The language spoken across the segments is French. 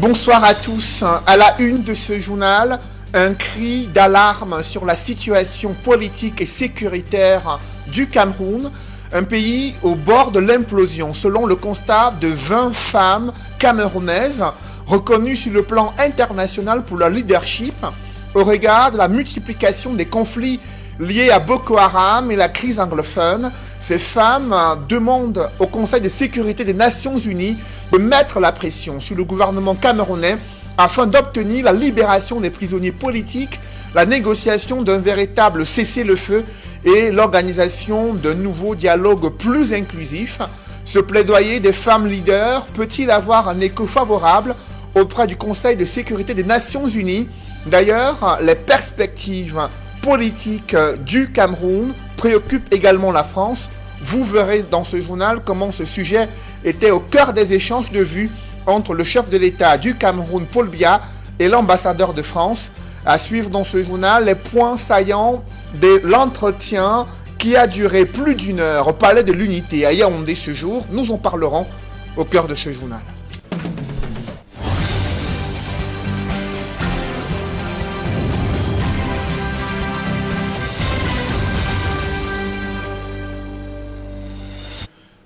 Bonsoir à tous. À la une de ce journal, un cri d'alarme sur la situation politique et sécuritaire du Cameroun, un pays au bord de l'implosion, selon le constat de 20 femmes camerounaises reconnues sur le plan international pour leur leadership au regard de la multiplication des conflits liés à Boko Haram et la crise anglophone. Ces femmes demandent au Conseil de sécurité des Nations Unies de mettre la pression sur le gouvernement camerounais afin d'obtenir la libération des prisonniers politiques, la négociation d'un véritable cessez-le-feu et l'organisation d'un nouveau dialogue plus inclusif. Ce plaidoyer des femmes leaders peut-il avoir un écho favorable auprès du Conseil de sécurité des Nations Unies? D'ailleurs, les perspectives politiques du Cameroun préoccupent également la France. Vous verrez dans ce journal comment ce sujet était au cœur des échanges de vues entre le chef de l'État du Cameroun, Paul Biya, et l'ambassadeur de France. À suivre dans ce journal les points saillants de l'entretien qui a duré plus d'une heure au Palais de l'Unité à Yaoundé ce jour. Nous en parlerons au cœur de ce journal.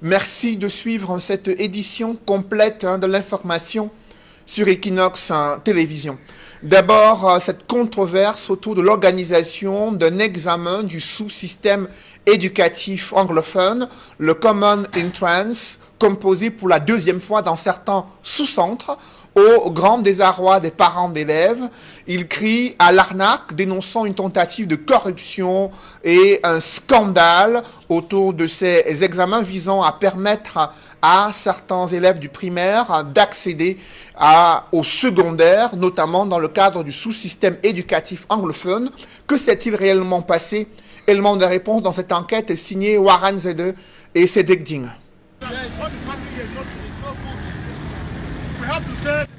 Merci de suivre cette édition complète de l'information sur Equinox Télévision. D'abord, cette controverse autour de l'organisation d'un examen du sous-système éducatif anglophone, le Common Entrance, composé pour la deuxième fois dans certains sous-centres, au grand désarroi des parents d'élèves. Ils crient à l'arnaque, dénonçant une tentative de corruption et un scandale autour de ces examens visant à permettre à certains élèves du primaire d'accéder au secondaire, notamment dans le cadre du sous-système éducatif anglophone. Que s'est-il réellement passé? Élément de réponse dans cette enquête est signé Warren Zede et Cédric Ding.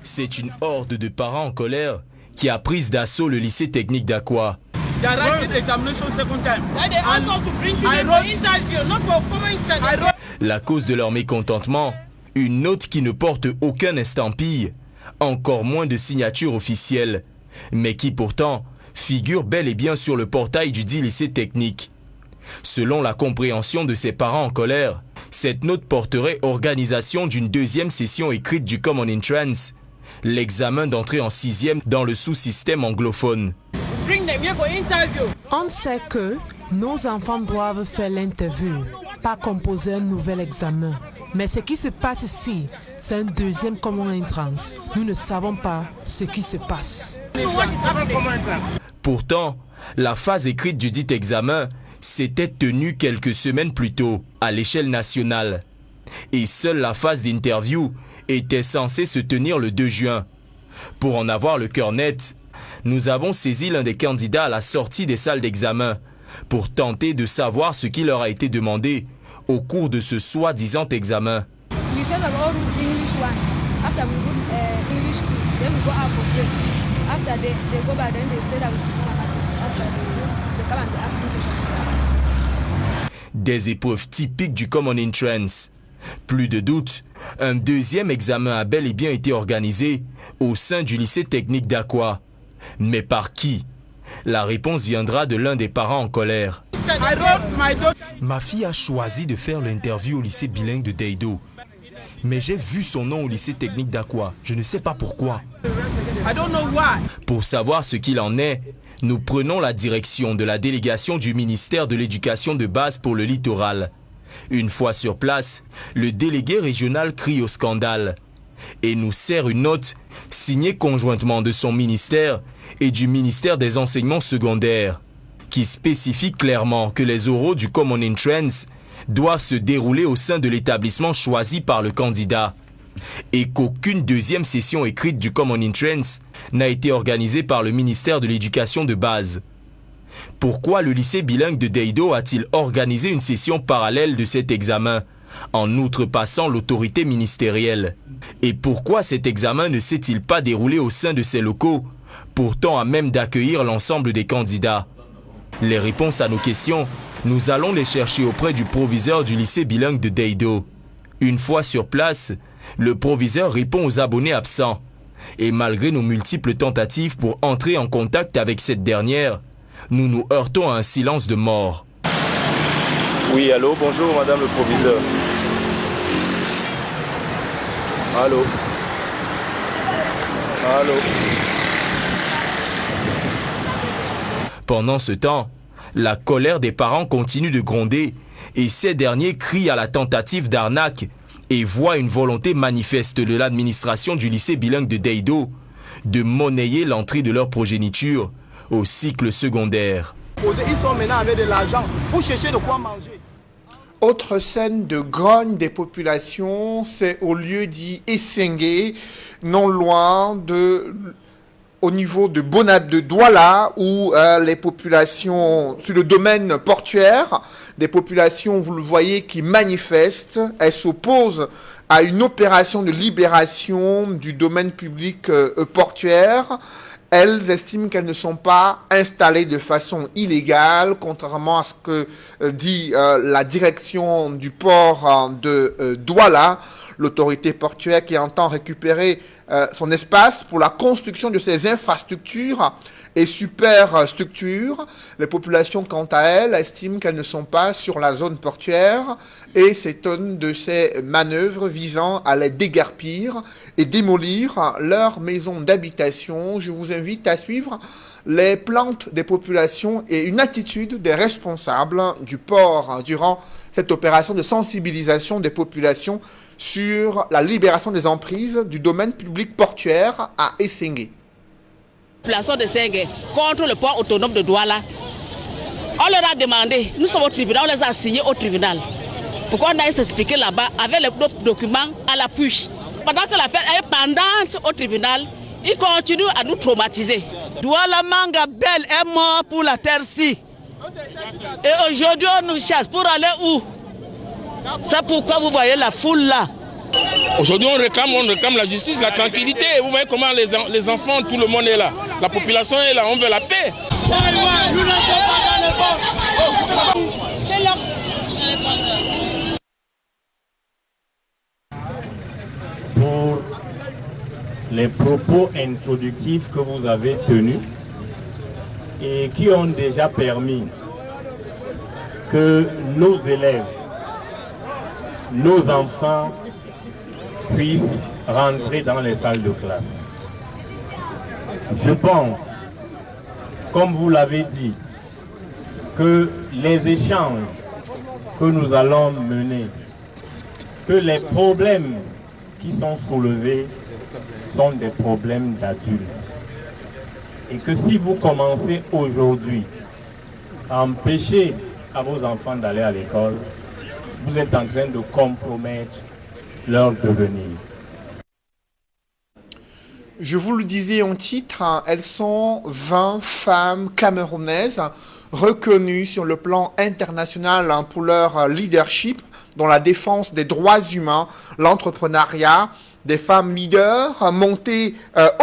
C'est une horde de parents en colère qui a pris d'assaut le lycée technique d'Akwa. La cause de leur mécontentement, une note qui ne porte aucun estampille, encore moins de signature officielle, mais qui pourtant figure bel et bien sur le portail du dit lycée technique. Selon la compréhension de ces parents en colère, cette note porterait organisation d'une deuxième session écrite du Common Entrance, l'examen d'entrée en 6e dans le sous-système anglophone. On sait que nos enfants doivent faire l'interview, pas composer un nouvel examen. Mais ce qui se passe ici, c'est un deuxième Common Entrance. Nous ne savons pas ce qui se passe. Pourtant, la phase écrite du dit examen s'était tenue quelques semaines plus tôt à l'échelle nationale. Et seule la phase d'interview était censée se tenir le 2 juin. Pour en avoir le cœur net, nous avons saisi l'un des candidats à la sortie des salles d'examen pour tenter de savoir ce qui leur a été demandé au cours de ce soi-disant examen. Des épreuves typiques du Common Entrance. Plus de doute, un deuxième examen a bel et bien été organisé au sein du lycée technique d'Akwa. Mais par qui? La réponse viendra de l'un des parents en colère. Ma fille a choisi de faire l'interview au lycée bilingue de Deido. Mais j'ai vu son nom au lycée technique d'Akwa. Je ne sais pas pourquoi. Pour savoir ce qu'il en est, nous prenons la direction de la délégation du ministère de l'Éducation de base pour le littoral. Une fois sur place, le délégué régional crie au scandale et nous sert une note signée conjointement de son ministère et du ministère des enseignements secondaires qui spécifie clairement que les oraux du Common Entrance doivent se dérouler au sein de l'établissement choisi par le candidat et qu'aucune deuxième session écrite du Common Entrance n'a été organisée par le ministère de l'Éducation de base. Pourquoi le lycée bilingue de Deido a-t-il organisé une session parallèle de cet examen, en outrepassant l'autorité ministérielle? Et pourquoi cet examen ne s'est-il pas déroulé au sein de ces locaux, pourtant à même d'accueillir l'ensemble des candidats? Les réponses à nos questions, nous allons les chercher auprès du proviseur du lycée bilingue de Deido. Une fois sur place, le proviseur répond aux abonnés absents Et malgré nos multiples tentatives pour entrer en contact avec cette dernière, nous nous heurtons à un silence de mort. Oui, allô, bonjour madame le proviseur. Allô. Allô. Pendant ce temps, la colère des parents continue de gronder et ces derniers crient à la tentative d'arnaque et voient une volonté manifeste de l'administration du lycée bilingue de Deido de monnayer l'entrée de leur progéniture au cycle secondaire. Ils sont maintenant avec de l'argent pour chercher de quoi manger. Autre scène de grogne des populations, c'est au lieu dit Essengue, non loin au niveau de de Douala, où les populations, sur le domaine portuaire, des populations, vous le voyez, qui manifestent, elles s'opposent à une opération de libération du domaine public portuaire. Elles estiment qu'elles ne sont pas installées de façon illégale, contrairement à ce que dit la direction du port de Douala, l'autorité portuaire qui entend récupérer son espace pour la construction de ces infrastructures et superstructures. Les populations, quant à elles, estiment qu'elles ne sont pas sur la zone portuaire et s'étonnent de ces manœuvres visant à les déguerpir et démolir leurs maisons d'habitation. Je vous invite à suivre les plaintes des populations et une attitude des responsables du port durant cette opération de sensibilisation des populations sur la libération des emprises du domaine public portuaire à Essengue. Population de Sengue contre le port autonome de Douala. On leur a demandé, nous sommes au tribunal, on les a signés au tribunal. Pourquoi on a s'expliqué là-bas avec les documents à l'appui. Pendant que l'affaire est pendante au tribunal, ils continuent à nous traumatiser. Douala Manga Belle est mort pour la terre-ci. Et aujourd'hui on nous chasse pour aller où? C'est pourquoi vous voyez la foule là. Aujourd'hui on réclame la justice, la tranquillité. Vous voyez comment les enfants, tout le monde est là. La population est là, on veut la paix. Pour les propos introductifs que vous avez tenus et qui ont déjà permis que nos élèves, nos enfants puissent rentrer dans les salles de classe. Je pense, comme vous l'avez dit, que les échanges que nous allons mener, que les problèmes qui sont soulevés sont des problèmes d'adultes. Et que si vous commencez aujourd'hui à empêcher à vos enfants d'aller à l'école, vous êtes en train de compromettre leur devenir. Je vous le disais en titre, elles sont 20 femmes camerounaises reconnues sur le plan international pour leur leadership dans la défense des droits humains, l'entrepreneuriat, des femmes leaders montées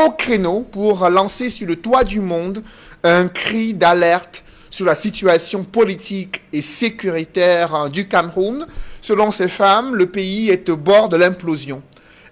au créneau pour lancer sur le toit du monde un cri d'alerte sur la situation politique et sécuritaire du Cameroun. Selon ces femmes, le pays est au bord de l'implosion.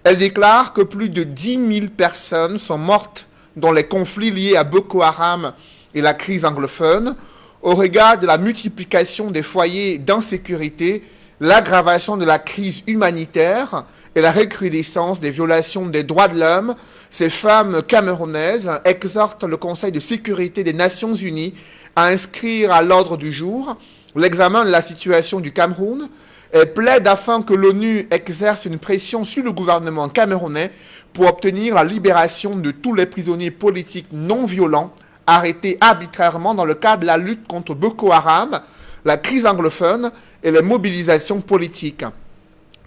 Elles déclarent que plus de 10 000 personnes sont mortes dans les conflits liés à Boko Haram et la crise anglophone. Au regard de la multiplication des foyers d'insécurité, l'aggravation de la crise humanitaire et la recrudescence des violations des droits de l'homme, ces femmes camerounaises exhortent le Conseil de sécurité des Nations Unies à inscrire à l'ordre du jour l'examen de la situation du Cameroun et plaident afin que l'ONU exerce une pression sur le gouvernement camerounais pour obtenir la libération de tous les prisonniers politiques non violents arrêtés arbitrairement dans le cadre de la lutte contre Boko Haram, la crise anglophone et les mobilisations politiques.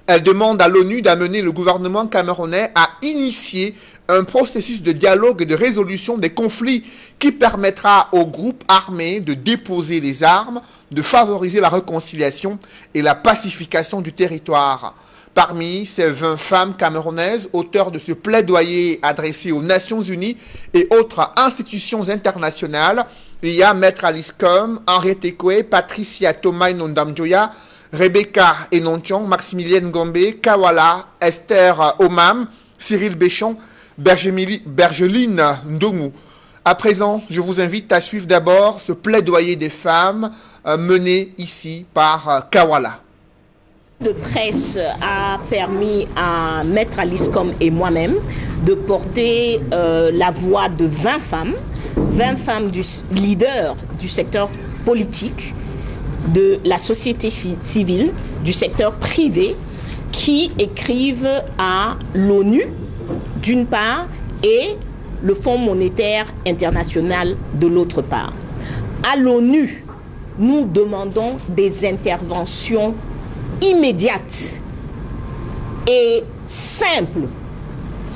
Elle demande à l'ONU d'amener le gouvernement camerounais à initier un processus de dialogue et de résolution des conflits qui permettra aux groupes armés de déposer les armes, de favoriser la réconciliation et la pacification du territoire. Parmi ces 20 femmes camerounaises, auteurs de ce plaidoyer adressé aux Nations Unies et autres institutions internationales, il y a Maître Alice Com, Henriette Ekwe, Patricia Thomas Nondamjoya, Rebecca Enontion, Maximilienne Gombe, Kawala, Esther Omam, Cyril Béchon, Bergeline Ndongu. À présent, je vous invite à suivre d'abord ce plaidoyer des femmes mené ici par Kawala. De presse a permis à Maître Alice Com et moi-même de porter la voix de 20 femmes leaders du secteur politique, de la société civile, du secteur privé, qui écrivent à l'ONU d'une part et le Fonds monétaire international de l'autre part. À l'ONU, nous demandons des interventions immédiates et simples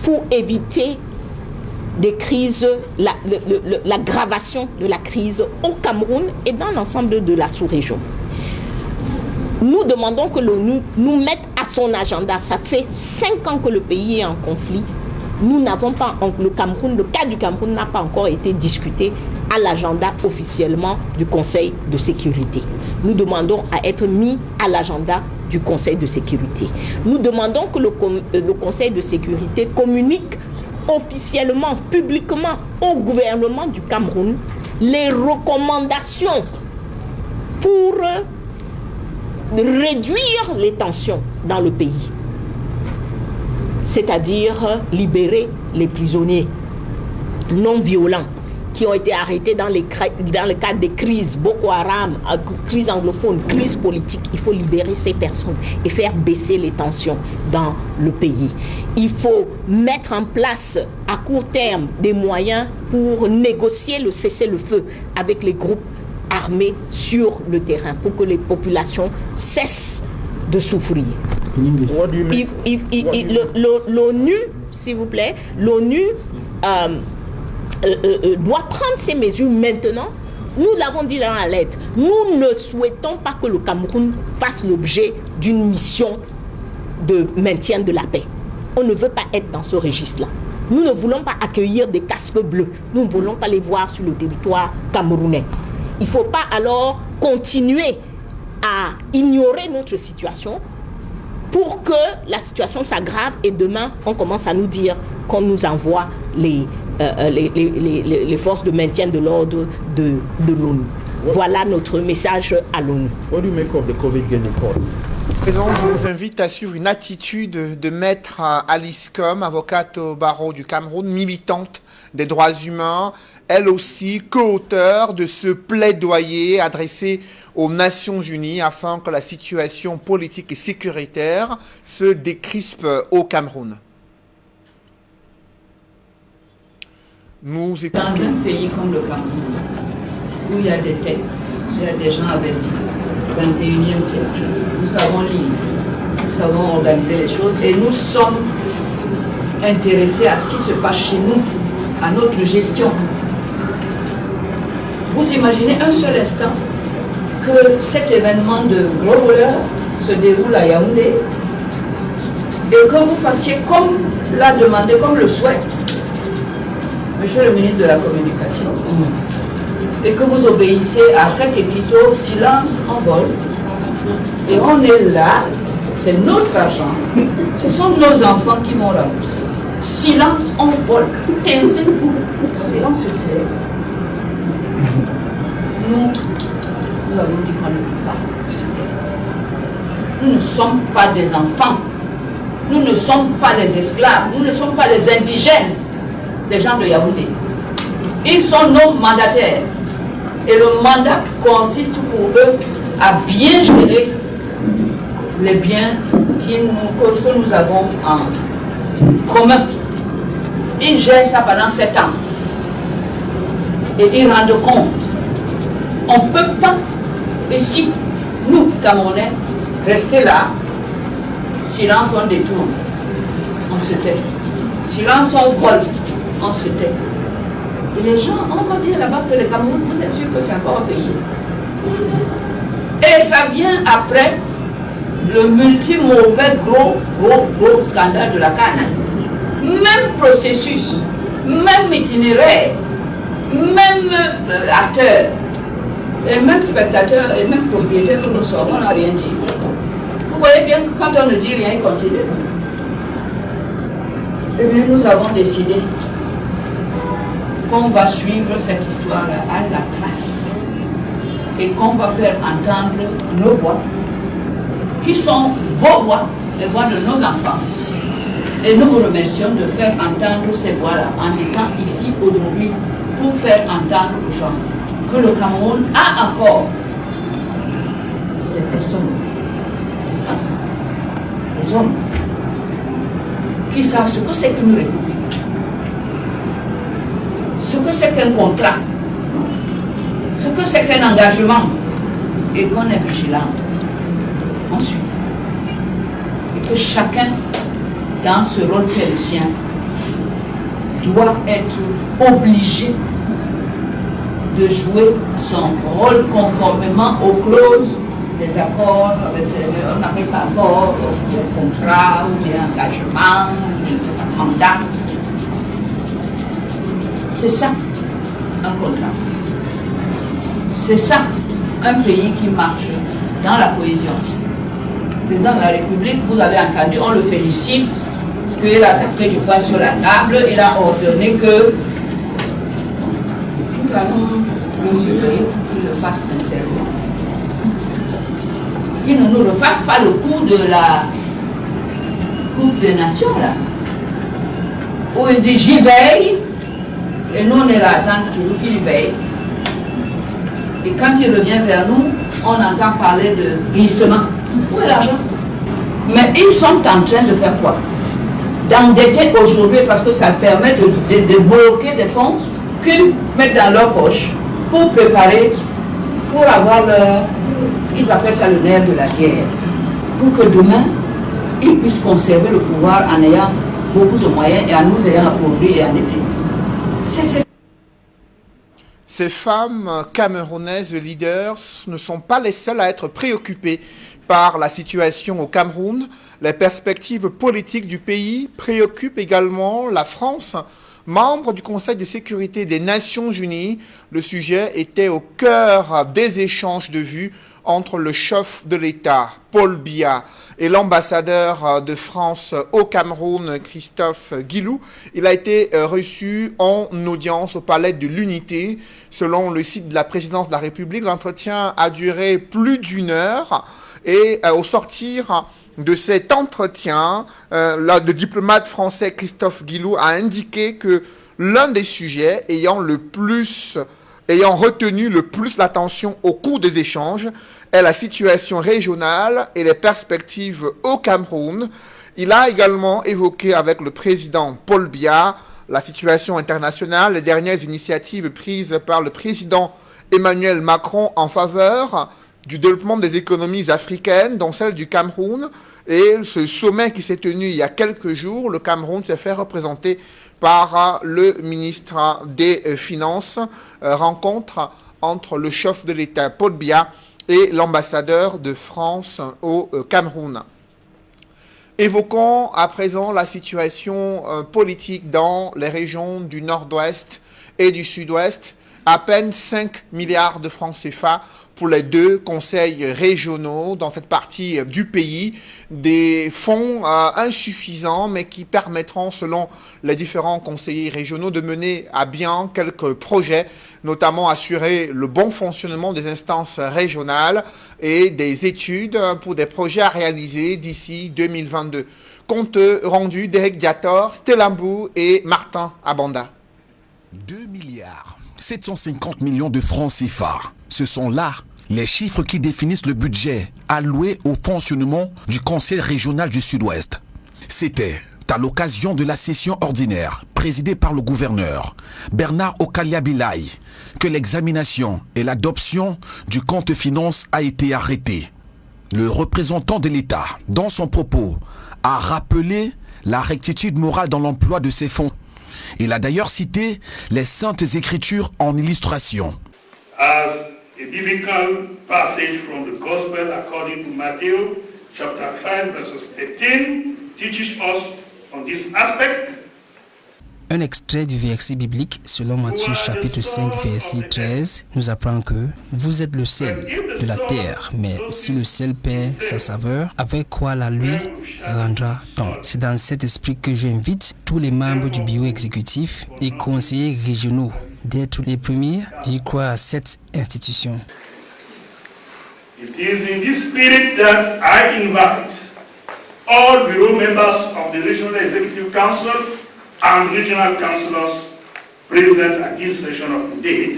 pour éviter des crises, l'aggravation de la crise au Cameroun et dans l'ensemble de la sous-région. Nous demandons que l'ONU nous mette à son agenda. Ça fait 5 ans que le pays est en conflit. Nous n'avons pas, le cas du Cameroun n'a pas encore été discuté à l'agenda officiellement du Conseil de sécurité. Nous demandons à être mis à l'agenda du Conseil de sécurité. Nous demandons que le Conseil de sécurité communique officiellement, publiquement au gouvernement du Cameroun les recommandations pour réduire les tensions dans le pays. C'est-à-dire libérer les prisonniers non violents qui ont été arrêtés dans le cadre des crises Boko Haram, crise anglophone, crise politique. Il faut libérer ces personnes et faire baisser les tensions dans le pays. Il faut mettre en place à court terme des moyens pour négocier le cessez-le-feu avec les groupes armés sur le terrain pour que les populations cessent de souffrir. L'ONU, s'il vous plaît, l'ONU doit prendre ces mesures maintenant. Nous l'avons dit dans la lettre, nous ne souhaitons pas que le Cameroun fasse l'objet d'une mission de maintien de la paix. On ne veut pas être dans ce registre-là. Nous ne voulons pas accueillir des casques bleus. Nous ne voulons pas les voir sur le territoire camerounais. Il ne faut pas alors continuer à ignorer notre situation pour que la situation s'aggrave et demain on commence à nous dire qu'on nous envoie les forces de maintien de l'ordre de l'ONU. Voilà notre message à l'ONU. What do you make of the COVID report? Présent, je vous invite à suivre une attitude de maître Alice Com, avocate au barreau du Cameroun, militante des droits humains, elle aussi co-auteure de ce plaidoyer adressé aux Nations Unies afin que la situation politique et sécuritaire se décrispe au Cameroun. Nous écoutons. Dans un pays comme le Cameroun, où il y a des têtes, il y a des gens avertis, 21e siècle, nous savons lire, nous savons organiser les choses et nous sommes intéressés à ce qui se passe chez nous, à notre gestion. Vous imaginez un seul instant que cet événement de gros voleurs se déroule à Yaoundé et que vous fassiez comme l'a demandé, comme le souhaite Monsieur le ministre de la Communication, et que vous obéissez à cet écriteau silence en vol. Et on est là, c'est notre argent, ce sont nos enfants qui m'ont remboursé. Silence en vol, taisez-vous. Et on se fait. Nous avons dit qu'on ne peut pas. Nous ne sommes pas des enfants. Nous ne sommes pas les esclaves. Nous ne sommes pas les indigènes des gens de Yaoundé. Ils sont nos mandataires. Et le mandat consiste pour eux à bien gérer les biens que nous avons en commun. Ils gèrent ça pendant 7 ans. Et ils rendent compte. On ne peut pas, ici, nous, Camerounais, rester là. Silence, on détourne. On se tait. Silence, on vole. On se tait. Et les gens, on va dire là-bas que le Cameroun, vous êtes sûr que c'est encore un pays. Et ça vient après le multi-mauvais gros scandale de la Cana. Même processus, même itinéraire, même acteur, et même spectateur, et même propriétaire que nous sommes, on n'a rien dit. Vous voyez bien que quand on ne dit rien, il continue. Eh bien, nous avons décidé qu'on va suivre cette histoire-là à la trace et qu'on va faire entendre nos voix, qui sont vos voix, les voix de nos enfants. Et nous vous remercions de faire entendre ces voix-là en étant ici aujourd'hui pour faire entendre aux gens que le Cameroun a encore des personnes, des femmes, des hommes, qui savent ce que c'est qu'une république, ce que c'est qu'un contrat, ce que c'est qu'un engagement, et qu'on est vigilant. Ensuite, et que chacun, dans ce rôle qui est le sien, doit être obligé de jouer son rôle conformément aux clauses des accords, on appelle ça accord, des contrats, ou des engagements, des mandats. C'est ça, un contrat. C'est ça, un pays qui marche dans la cohésion. Le président de la République, vous avez entendu, on le félicite, qu'il a tapé du poing sur la table, il a ordonné que nous allons le surveiller pour qu'il le fasse sincèrement. Qu'il ne nous refasse pas le coup de la Coupe des Nations, là, où il dit j'y veille, et nous on est là à attendre toujours qu'il veille. Et quand il revient vers nous, on entend parler de glissement. Où est l'argent? Mais ils sont en train de faire quoi? D'endetter aujourd'hui parce que ça permet de bloquer des fonds qu'ils mettent dans leur poche pour préparer, pour avoir leur, ils appellent ça le nerf de la guerre, pour que demain, ils puissent conserver le pouvoir en ayant beaucoup de moyens et en nous ayant appauvris et endettés. Ces femmes camerounaises leaders ne sont pas les seules à être préoccupées par la situation au Cameroun. Les perspectives politiques du pays préoccupent également la France. Membre du Conseil de sécurité des Nations Unies, le sujet était au cœur des échanges de vues entre le chef de l'État, Paul Biya, et l'ambassadeur de France au Cameroun, Christophe Guilou. Il a été reçu en audience au Palais de l'Unité. Selon le site de la présidence de la République, l'entretien a duré plus d'1 heure et au sortir de cet entretien, le diplomate français Christophe Guilou a indiqué que l'un des sujets ayant retenu le plus l'attention au cours des échanges est la situation régionale et les perspectives au Cameroun. Il a également évoqué avec le président Paul Biya la situation internationale, les dernières initiatives prises par le président Emmanuel Macron en faveur du développement des économies africaines, dont celle du Cameroun. Et ce sommet qui s'est tenu il y a quelques jours, le Cameroun s'est fait représenter par le ministre des Finances, rencontre entre le chef de l'État, Paul Biya, et l'ambassadeur de France au Cameroun. Évoquons à présent la situation politique dans les régions du nord-ouest et du sud-ouest. À peine 5 milliards de francs CFA pour les 2 conseils régionaux dans cette partie du pays. Des fonds insuffisants, mais qui permettront, selon les différents conseillers régionaux, de mener à bien quelques projets, notamment assurer le bon fonctionnement des instances régionales et des études pour des projets à réaliser d'ici 2022. Compte rendu d'Éric Diator, Stellambou et Martin Abanda. 2 milliards 750 millions de francs CFA. Ce sont là les chiffres qui définissent le budget alloué au fonctionnement du Conseil régional du Sud-Ouest. C'était à l'occasion de la session ordinaire présidée par le gouverneur Bernard Okalia-Bilay que l'examination et l'adoption du compte finance a été arrêtée. Le représentant de l'État, dans son propos, a rappelé la rectitude morale dans l'emploi de ces fonds. Il a d'ailleurs cité les Saintes Écritures en illustration. As a biblical passage from the Gospel according to Matthew chapter 5 verses 15 teaches us on this aspect. Un extrait du verset biblique selon Matthieu chapitre 5 verset 13 nous apprend que vous êtes le sel de la terre, mais si le sel perd sa saveur, avec quoi la lui rendra-t-on? C'est dans cet esprit que j'invite tous les membres du bureau exécutif et conseillers régionaux d'être les premiers d'y croire à cette institution. It is in this spirit that I invite all bureau members of the Regional Executive Council and regional councillors present at this session of today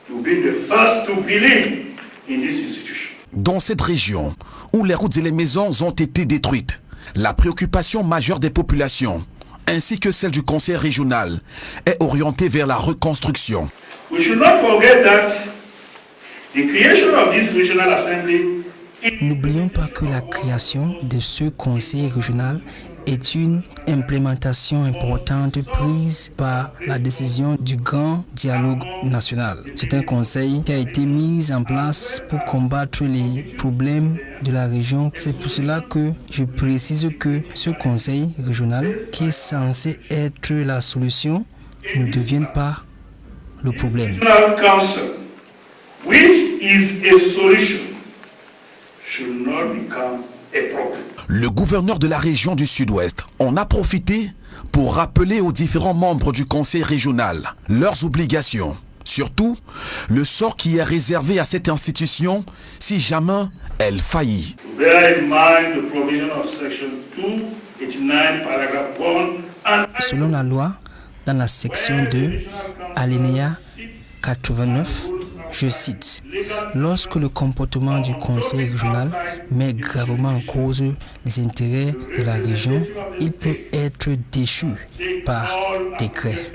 to be the first to believe in this institution. Dans cette région où les routes et les maisons ont été détruites, la préoccupation majeure des populations ainsi que celle du conseil régional est orientée vers la reconstruction. We should not forget that the creation of this regional assembly. N'oublions pas que la création de ce conseil régional est une implémentation importante prise par la décision du grand dialogue national. C'est un conseil qui a été mis en place pour combattre les problèmes de la région. C'est pour cela que je précise que ce conseil régional, qui est censé être la solution, ne devienne pas le problème. Which is a solution should not become a problem. Le gouverneur de la région du Sud-Ouest en a profité pour rappeler aux différents membres du conseil régional leurs obligations, surtout le sort qui est réservé à cette institution si jamais elle faillit. Bear in mind the provision of section 289 paragraph 1 and selon la loi, dans la section 2, alinéa 89, je cite, « Lorsque le comportement du conseil régional met gravement en cause les intérêts de la région, il peut être déchu par décret. »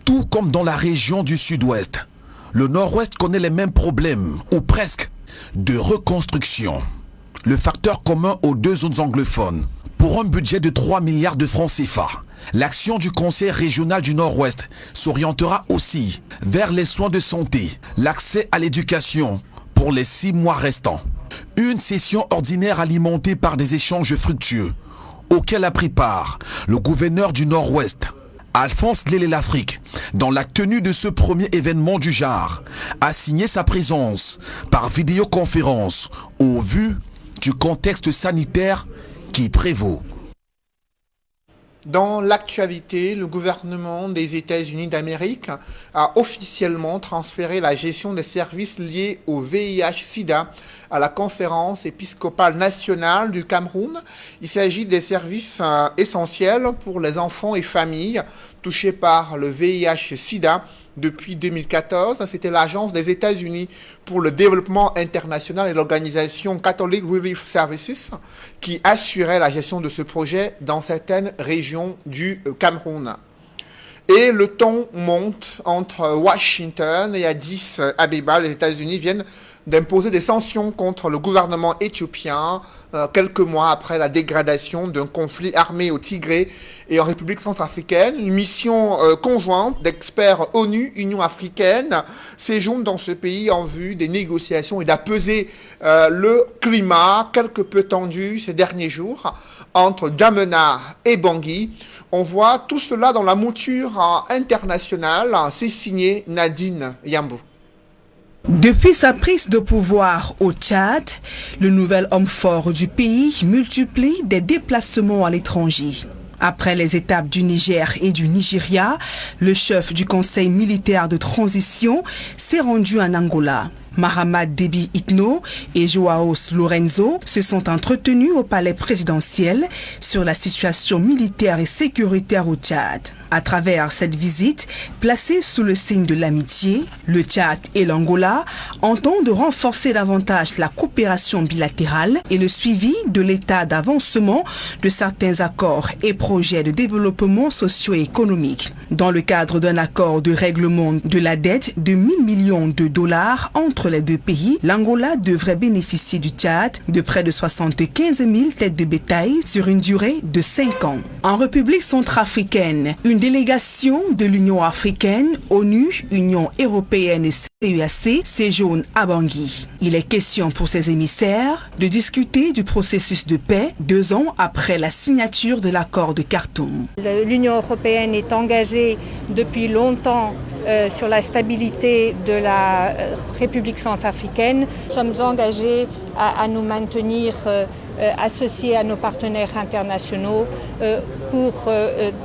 Tout comme dans la région du Sud-Ouest, le Nord-Ouest connaît les mêmes problèmes, ou presque, de reconstruction. Le facteur commun aux deux zones anglophones. Pour un budget de 3 milliards de francs CFA, l'action du Conseil régional du Nord-Ouest s'orientera aussi vers les soins de santé, l'accès à l'éducation pour les 6 mois restants. Une session ordinaire alimentée par des échanges fructueux, auquel a pris part le gouverneur du Nord-Ouest, Alphonse Lélé-Lafrique, dans la tenue de ce premier événement du genre, a signé sa présence par vidéoconférence au vu du contexte sanitaire qui prévaut. Dans l'actualité, le gouvernement des États-Unis d'Amérique a officiellement transféré la gestion des services liés au VIH-Sida à la Conférence épiscopale nationale du Cameroun. Il s'agit des services essentiels pour les enfants et familles touchés par le VIH-Sida. Depuis 2014, c'était l'Agence des États-Unis pour le développement international et l'organisation Catholic Relief Services qui assurait la gestion de ce projet dans certaines régions du Cameroun. Et le ton monte entre Washington et Addis Abeba. Les États-Unis viennent d'imposer des sanctions contre le gouvernement éthiopien quelques mois après la dégradation d'un conflit armé au Tigré et en République centrafricaine. Une mission conjointe d'experts ONU, Union africaine, séjourne dans ce pays en vue des négociations et d'apaiser le climat quelque peu tendu ces derniers jours entre N'Djamena et Bangui. On voit tout cela dans la mouture internationale. C'est signé Nadine Yambo. Depuis sa prise de pouvoir au Tchad, le nouvel homme fort du pays multiplie des déplacements à l'étranger. Après les étapes du Niger et du Nigeria, le chef du Conseil militaire de transition s'est rendu en Angola. Mahamat Déby Itno et Joao Lorenzo se sont entretenus au palais présidentiel sur la situation militaire et sécuritaire au Tchad. À travers cette visite, placée sous le signe de l'amitié, le Tchad et l'Angola entendent renforcer davantage la coopération bilatérale et le suivi de l'état d'avancement de certains accords et projets de développement socio-économique. Dans le cadre d'un accord de règlement de la dette de 1 000 millions de dollars entre entre les deux pays, l'Angola devrait bénéficier du Tchad de près de 75 000 têtes de bétail sur une durée de 5 ans. En République centrafricaine, une délégation de l'Union africaine, ONU, Union européenne et CEAC séjourne à Bangui. Il est question pour ces émissaires de discuter du processus de paix 2 ans après la signature de l'accord de Khartoum. L'Union européenne est engagée depuis longtemps sur la stabilité de la République centrafricaine. Nous sommes engagés à nous maintenir associés à nos partenaires internationaux pour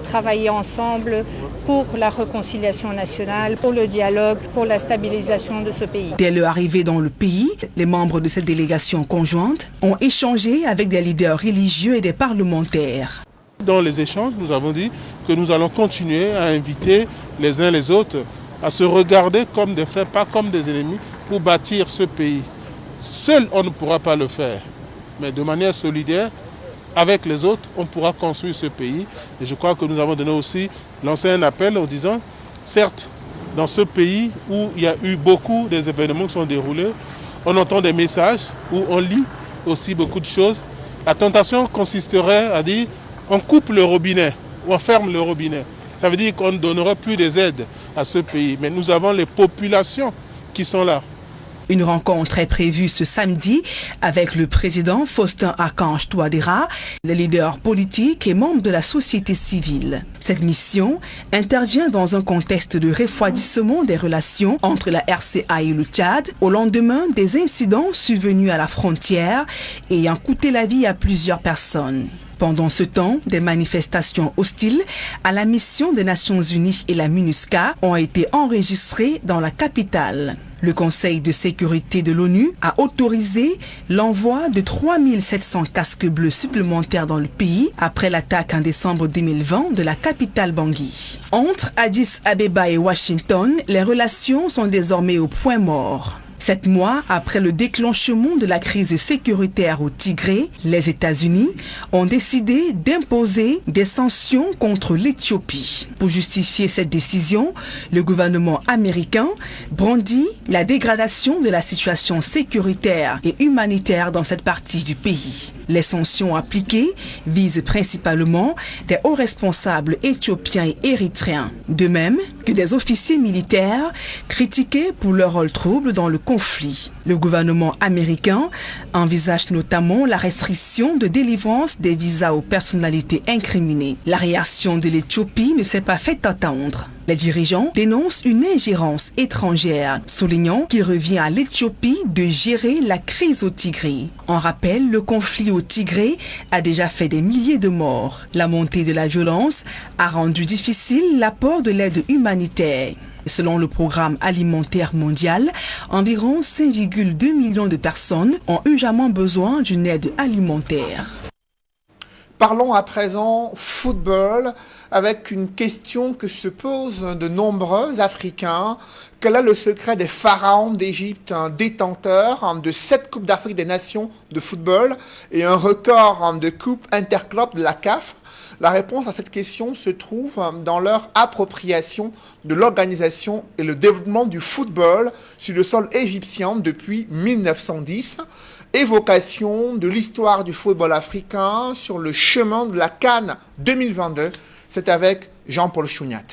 travailler ensemble pour la réconciliation nationale, pour le dialogue, pour la stabilisation de ce pays. Dès leur arrivée dans le pays, les membres de cette délégation conjointe ont échangé avec des leaders religieux et des parlementaires. Dans les échanges, nous avons dit que nous allons continuer à inviter les uns les autres à se regarder comme des frères, pas comme des ennemis, pour bâtir ce pays. Seul, on ne pourra pas le faire, mais de manière solidaire, avec les autres, on pourra construire ce pays. Et je crois que nous avons donné aussi, lancé un appel en disant, certes, dans ce pays où il y a eu beaucoup des événements qui sont déroulés, on entend des messages, où on lit aussi beaucoup de choses. La tentation consisterait à dire, on coupe le robinet, ou on ferme le robinet. Ça veut dire qu'on ne donnera plus des aides à ce pays. Mais nous avons les populations qui sont là. Une rencontre est prévue ce samedi avec le président Faustin-Archange Touadéra, les leaders politiques et membres de la société civile. Cette mission intervient dans un contexte de refroidissement des relations entre la RCA et le Tchad au lendemain des incidents survenus à la frontière ayant coûté la vie à plusieurs personnes. Pendant ce temps, des manifestations hostiles à la mission des Nations Unies et la MINUSCA ont été enregistrées dans la capitale. Le Conseil de sécurité de l'ONU a autorisé l'envoi de 3700 casques bleus supplémentaires dans le pays après l'attaque en décembre 2020 de la capitale Bangui. Entre Addis Abeba et Washington, les relations sont désormais au point mort. 7 mois après le déclenchement de la crise sécuritaire au Tigré, les États-Unis ont décidé d'imposer des sanctions contre l'Éthiopie. Pour justifier cette décision, le gouvernement américain brandit la dégradation de la situation sécuritaire et humanitaire dans cette partie du pays. Les sanctions appliquées visent principalement des hauts responsables éthiopiens et érythréens, de même que des officiers militaires critiqués pour leur rôle trouble dans le conflit. Le gouvernement américain envisage notamment la restriction de délivrance des visas aux personnalités incriminées. La réaction de l'Éthiopie ne s'est pas fait attendre. Les dirigeants dénoncent une ingérence étrangère, soulignant qu'il revient à l'Éthiopie de gérer la crise au Tigré. En rappel, le conflit au Tigré a déjà fait des milliers de morts. La montée de la violence a rendu difficile l'apport de l'aide humanitaire. Selon le Programme alimentaire mondial, environ 5,2 millions de personnes ont urgemment besoin d'une aide alimentaire. Parlons à présent football avec une question que se posent de nombreux Africains. Quel est le secret des pharaons d'Égypte, détenteurs de 7 Coupes d'Afrique des Nations de football et un record de Coupe interclub de la CAF? La réponse à cette question se trouve dans leur appropriation de l'organisation et le développement du football sur le sol égyptien depuis 1910. Évocation de l'histoire du football africain sur le chemin de la CAN 2022. C'est avec Jean-Paul Chouniat.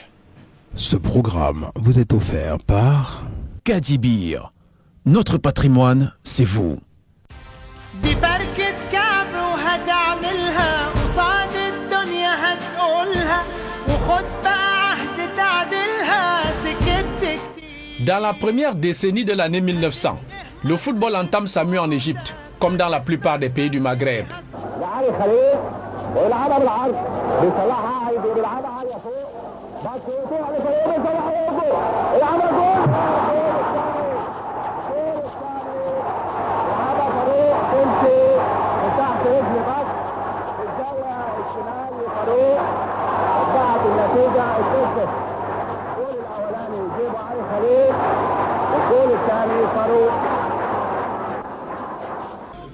Ce programme vous est offert par Kadibir. Notre patrimoine, c'est vous. Dans la première décennie de l'année 1900, le football entame sa mue en Égypte, comme dans la plupart des pays du Maghreb.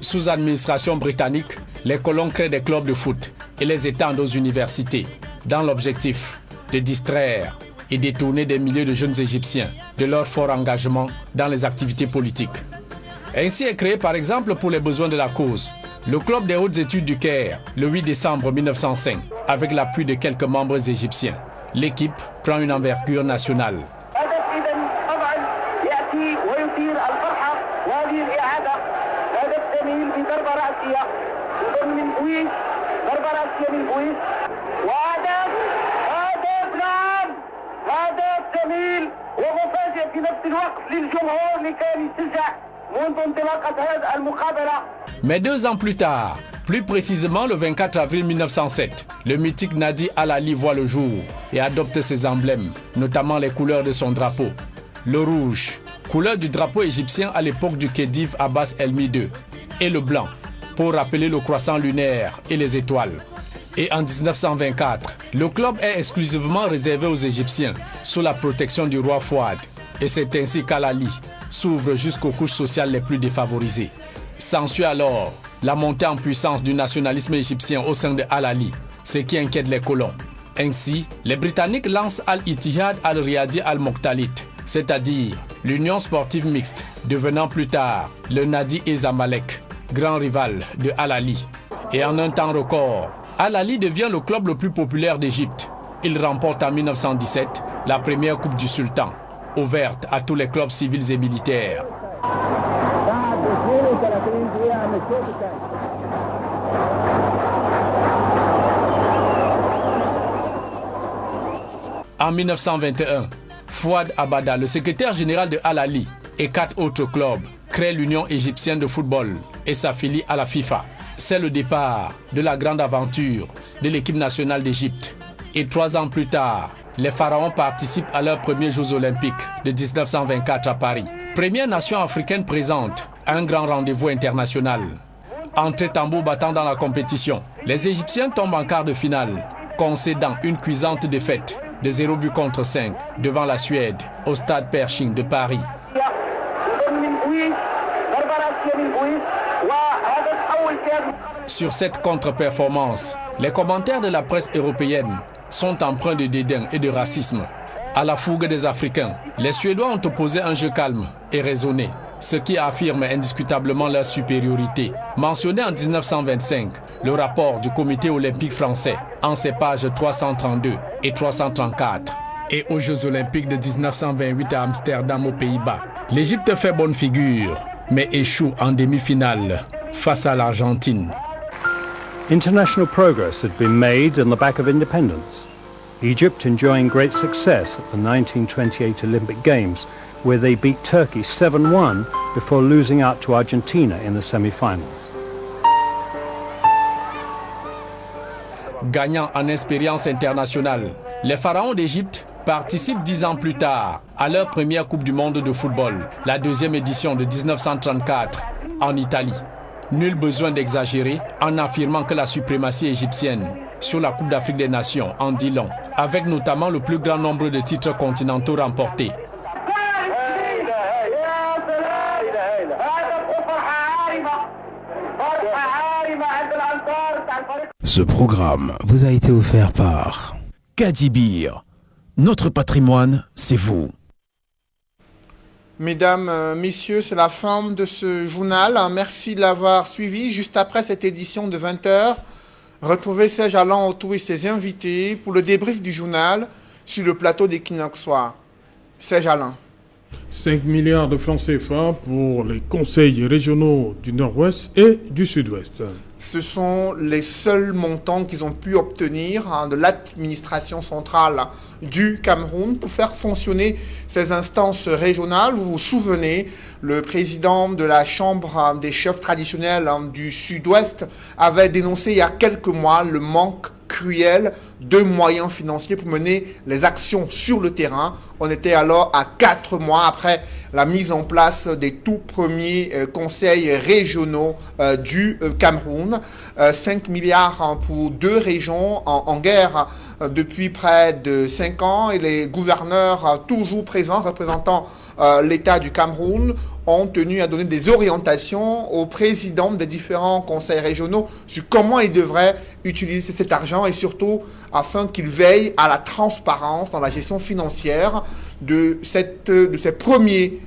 Sous administration britannique, les colons créent des clubs de foot et les étendent aux universités, dans l'objectif de distraire et détourner des milliers de jeunes Égyptiens de leur fort engagement dans les activités politiques. Ainsi est créé par exemple pour les besoins de la cause le Club des hautes études du Caire le 8 décembre 1905 avec l'appui de quelques membres égyptiens. L'équipe prend une envergure nationale. Mais 2 ans plus tard, plus précisément le 24 avril 1907, le mythique Nadi Al-Ali voit le jour et adopte ses emblèmes, notamment les couleurs de son drapeau. Le rouge, couleur du drapeau égyptien à l'époque du Khedive Abbas Elmi II, et le blanc, pour rappeler le croissant lunaire et les étoiles. Et en 1924, le club est exclusivement réservé aux Égyptiens, sous la protection du roi Fouad. Et c'est ainsi qu'Al-Ali s'ouvre jusqu'aux couches sociales les plus défavorisées. S'ensuit alors la montée en puissance du nationalisme égyptien au sein de Al-Ali, ce qui inquiète les colons. Ainsi, les Britanniques lancent Al-Ittihad Al-Riyadi Al-Muqtalit, c'est-à-dire l'union sportive mixte, devenant plus tard le Nadi et Zamalek, grand rival de Al-Ali. Et en un temps record, Al-Ali devient le club le plus populaire d'Égypte. Il remporte en 1917 la première Coupe du Sultan, ouverte à tous les clubs civils et militaires. En 1921, Fouad Abada, le secrétaire général de Al-Ali et 4 autres clubs, crée l'Union égyptienne de football et s'affilie à la FIFA. C'est le départ de la grande aventure de l'équipe nationale d'Égypte. Et 3 ans plus tard, les Pharaons participent à leurs premiers Jeux olympiques de 1924 à Paris. Première nation africaine présente à un grand rendez-vous international. Entrée tambour battant dans la compétition, les Égyptiens tombent en quart de finale, concédant une cuisante défaite de 0 but contre 5 devant la Suède au stade Pershing de Paris. Sur cette contre-performance, les commentaires de la presse européenne sont empreints de dédain et de racisme. À la fougue des Africains, les Suédois ont opposé un jeu calme et raisonné, ce qui affirme indiscutablement leur supériorité. Mentionné en 1925, le rapport du comité olympique français en ses pages 332 et 334. Et aux Jeux olympiques de 1928 à Amsterdam aux Pays-Bas, l'Égypte fait bonne figure, mais échoue en demi-finale face à l'Argentine. International progress had been made on the back of independence. Egypt enjoying great success at the 1928 Olympic Games, where they beat Turkey 7-1 before losing out to Argentina in the semi-finals. Gagnant en expérience internationale, les Pharaons d'Égypte participent 10 ans plus tard à leur première Coupe du Monde de football, la 2e édition de 1934 en Italie. Nul besoin d'exagérer en affirmant que la suprématie égyptienne sur la Coupe d'Afrique des Nations en dit long, avec notamment le plus grand nombre de titres continentaux remportés. Ce programme vous a été offert par Kadibir. Notre patrimoine, c'est vous. Mesdames, messieurs, c'est la fin de ce journal. Merci de l'avoir suivi. Juste après cette édition de 20h, retrouvez Serge Alain Autou et ses invités pour le débrief du journal sur le plateau d'Equinox Soir. Serge Alain. 5 milliards de francs CFA pour les conseils régionaux du Nord-Ouest et du Sud-Ouest. Ce sont les seuls montants qu'ils ont pu obtenir de l'administration centrale du Cameroun pour faire fonctionner ces instances régionales. Vous vous souvenez, le président de la Chambre des chefs traditionnels du Sud-Ouest avait dénoncé il y a quelques mois le manque cruel de moyens financiers pour mener les actions sur le terrain. On était alors à 4 mois après la mise en place des tout premiers conseils régionaux du Cameroun. 5 milliards pour 2 régions en guerre depuis près de 5 ans et les gouverneurs toujours présents représentant l'État du Cameroun ont tenu à donner des orientations aux présidents des différents conseils régionaux sur comment ils devraient utiliser cet argent et surtout afin qu'ils veillent à la transparence dans la gestion financière de ces premiers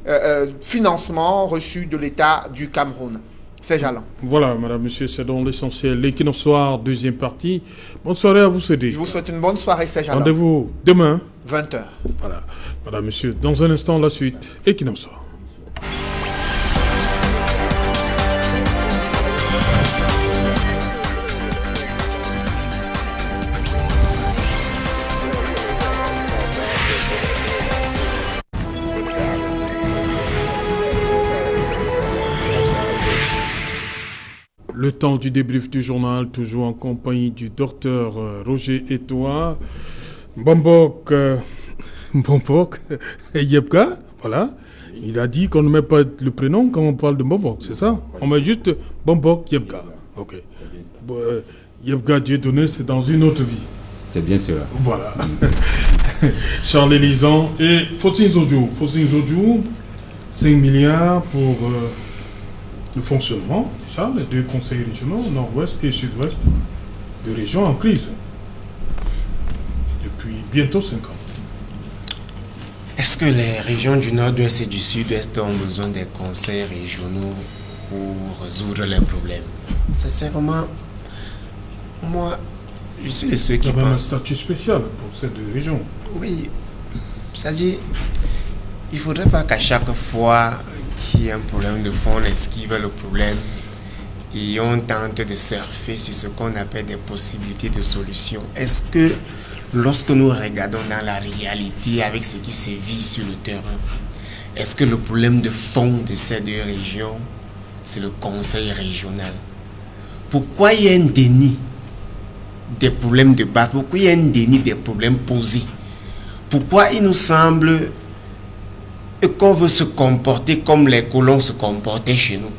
financements reçus de l'État du Cameroun. C'est Jalan. Voilà, madame, monsieur, c'est donc l'essentiel. L'équinoxoire, deuxième partie. Bonne soirée à vous, Cédric. Je vous souhaite une bonne soirée, c'est Jalan. Rendez-vous demain. 20h. Voilà. Madame, monsieur, dans un instant, la suite. Équinoxoire. Le temps du débrief du journal, toujours en compagnie du docteur Roger Etoa, Bombok et Yebka, voilà. Il a dit qu'on ne met pas le prénom quand on parle de Bombok, c'est ça? On met juste Bombok Yebka. Ok. Yebka Dieudonné, c'est dans une autre vie. C'est bien cela. Voilà. Charles Elisan et Faustine Zodjou. Faustine Zodjou, 5 milliards pour le fonctionnement. Les deux conseils régionaux, nord-ouest et sud-ouest, de régions en crise. Depuis bientôt 5 ans. Est-ce que les régions du nord-ouest et du sud-ouest ont besoin des conseils régionaux pour résoudre leurs problèmes? Sincèrement, moi, je suis de ceux qui pensent... Il y a même un statut spécial pour ces deux régions. Oui, c'est-à-dire, il ne faudrait pas qu'à chaque fois qu'il y ait un problème de fond, on esquive le problème et on tente de surfer sur ce qu'on appelle des possibilités de solutions. Est-ce que lorsque nous regardons dans la réalité avec ce qui se vit sur le terrain, est-ce que le problème de fond de ces deux régions, c'est le conseil régional? Pourquoi il y a un déni des problèmes de base? Pourquoi il y a un déni des problèmes posés? Pourquoi il nous semble qu'on veut se comporter comme les colons se comportaient chez nous?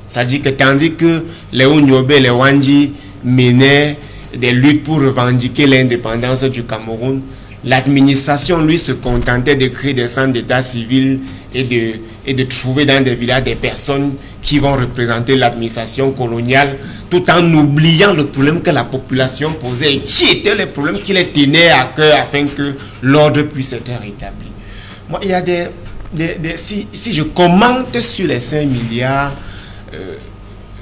C'est-à-dire que tandis que les Ounyobe, les Wandji menaient des luttes pour revendiquer l'indépendance du Cameroun, l'administration, lui, se contentait de créer des centres d'état civil et de trouver dans des villages des personnes qui vont représenter l'administration coloniale, tout en oubliant le problème que la population posait et qui étaient les problèmes qui les tenaient à cœur afin que l'ordre puisse être rétabli. Moi, il y a si je commente sur les 5 milliards,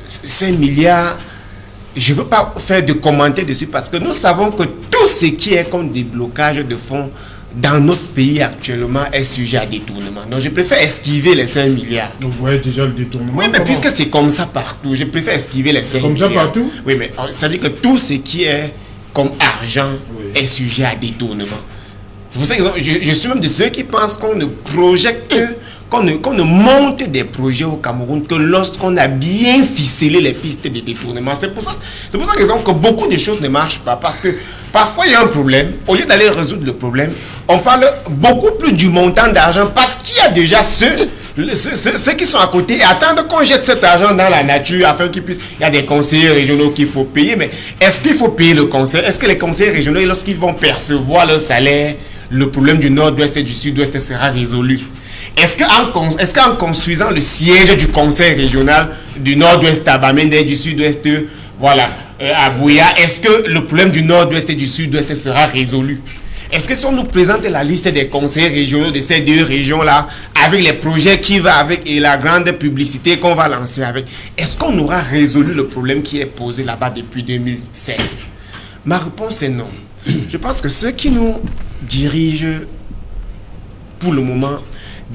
5 milliards, je ne veux pas faire de commentaires dessus parce que nous savons que tout ce qui est comme des blocages de fonds dans notre pays actuellement est sujet à détournement. Donc je préfère esquiver les 5 milliards. Donc vous voyez déjà le détournement. Oui, mais puisque c'est comme ça partout, je préfère esquiver les 5 milliards. Comme ça partout? Oui, mais ça veut dire que tout ce qui est comme argent est sujet à détournement. C'est pour ça que je suis même de ceux qui pensent qu'on ne projette, qu'on ne monte des projets au Cameroun que lorsqu'on a bien ficelé les pistes de détournement. C'est pour ça que beaucoup de choses ne marchent pas. Parce que parfois il y a un problème, au lieu d'aller résoudre le problème, on parle beaucoup plus du montant d'argent parce qu'il y a déjà ceux qui sont à côté et attendent qu'on jette cet argent dans la nature afin qu'ils puissent... Il y a des conseillers régionaux qu'il faut payer, mais est-ce qu'il faut payer le conseil? Est-ce que les conseillers régionaux, lorsqu'ils vont percevoir leur salaire, le problème du nord-ouest et du sud-ouest sera résolu? Est-ce qu'en construisant le siège du conseil régional du nord-ouest à Bamenda et du sud-ouest à Bouya, est-ce que le problème du nord-ouest et du sud-ouest sera résolu? Est-ce que si on nous présente la liste des conseils régionaux de ces deux régions-là, avec les projets qui vont avec et la grande publicité qu'on va lancer avec, est-ce qu'on aura résolu le problème qui est posé là-bas depuis 2016? Ma réponse est non. Je pense que ceux qui nous dirigent pour le moment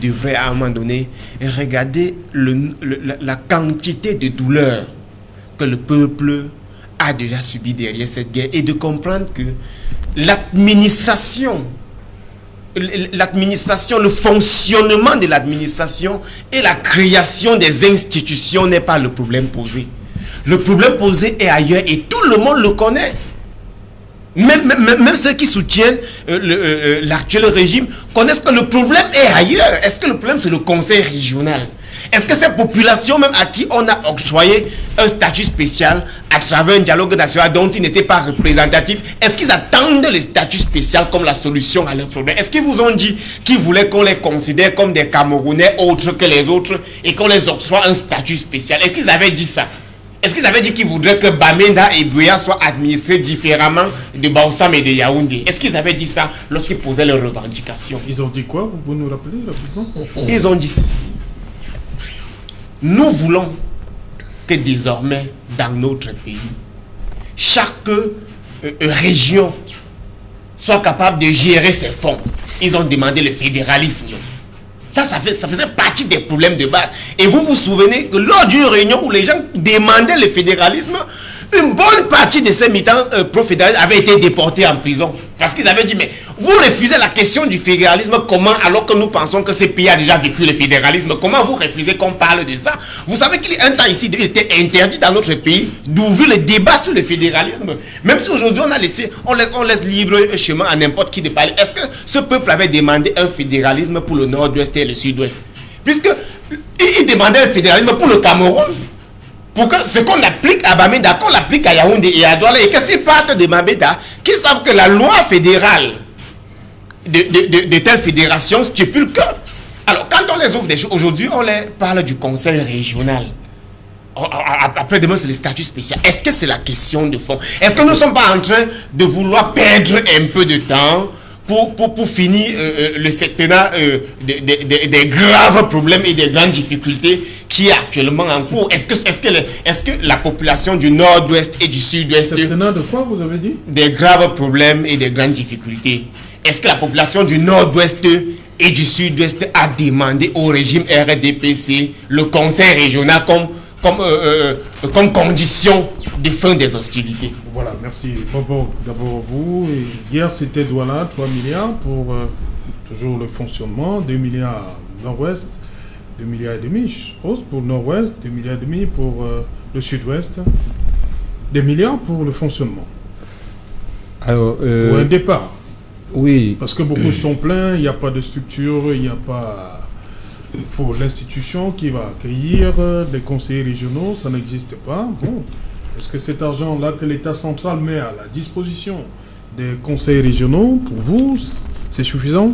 devraient à un moment donné regarder la quantité de douleur que le peuple a déjà subi derrière cette guerre et de comprendre que l'administration, le fonctionnement de l'administration et la création des institutions n'est pas le problème posé. Le problème posé est ailleurs et tout le monde le connaît. Même ceux qui soutiennent l'actuel régime connaissent que le problème est ailleurs. Est-ce que le problème c'est le conseil régional? Est-ce que ces populations même à qui on a octroyé un statut spécial à travers un dialogue national dont ils n'étaient pas représentatifs, est-ce qu'ils attendent le statut spécial comme la solution à leurs problèmes? Est-ce qu'ils vous ont dit qu'ils voulaient qu'on les considère comme des Camerounais autres que les autres et qu'on les octroie un statut spécial? Est-ce qu'ils avaient dit ça? Est-ce qu'ils avaient dit qu'ils voudraient que Bamenda et Buea soient administrés différemment de Baossam et de Yaoundé? Est-ce qu'ils avaient dit ça lorsqu'ils posaient leurs revendications? Ils ont dit quoi? Vous pouvez nous rappeler rapidement? Ils ont dit ceci. Nous voulons que désormais, dans notre pays, chaque région soit capable de gérer ses fonds. Ils ont demandé le fédéralisme. Ça faisait partie des problèmes de base. Et vous vous souvenez que lors d'une réunion où les gens demandaient le fédéralisme, une bonne partie de ces militants pro-fédéralistes avaient été déportés en prison. Parce qu'ils avaient dit, mais vous refusez la question du fédéralisme, comment, alors que nous pensons que ce pays a déjà vécu le fédéralisme, comment vous refusez qu'on parle de ça? Vous savez qu'il y a un temps ici, il était interdit dans notre pays d'ouvrir le débat sur le fédéralisme. Même si aujourd'hui on laisse libre chemin à n'importe qui de parler. Est-ce que ce peuple avait demandé un fédéralisme pour le nord-ouest et le sud-ouest? Puisque il demandait un fédéralisme pour le Cameroun. Pour que ce qu'on applique à Bamenda, qu'on l'applique à Yaoundé et à Douala, et que ces partent de Bamenda, qui savent que la loi fédérale de telle fédération stipule que... Alors, quand on les ouvre des choses, aujourd'hui, on les parle du conseil régional. Après-demain, c'est le statut spécial. Est-ce que c'est la question de fond? Est-ce que nous ne sommes pas en train de vouloir perdre un peu de temps pour finir le septennat des graves problèmes et des grandes difficultés qui est actuellement en cours? Est-ce que la population du nord-ouest et du sud-ouest... Septennat de quoi vous avez dit? Des graves problèmes et des grandes difficultés. Est-ce que la population du nord-ouest et du sud-ouest a demandé au régime RDPC le conseil régional comme condition de fin des hostilités? Voilà, merci. D'abord vous. Et hier, c'était Douala, 3 milliards pour toujours le fonctionnement, 2 milliards nord-ouest, 2 milliards et demi, je suppose, pour le nord-ouest, 2 milliards et demi pour le sud-ouest, 2 milliards pour le fonctionnement. Alors, pour un départ. Oui. Parce que beaucoup sont pleins, il n'y a pas de structure, il n'y a pas... Il faut l'institution qui va accueillir les conseillers régionaux, ça n'existe pas. Bon, est-ce que cet argent-là que l'État central met à la disposition des conseils régionaux, pour vous, c'est suffisant?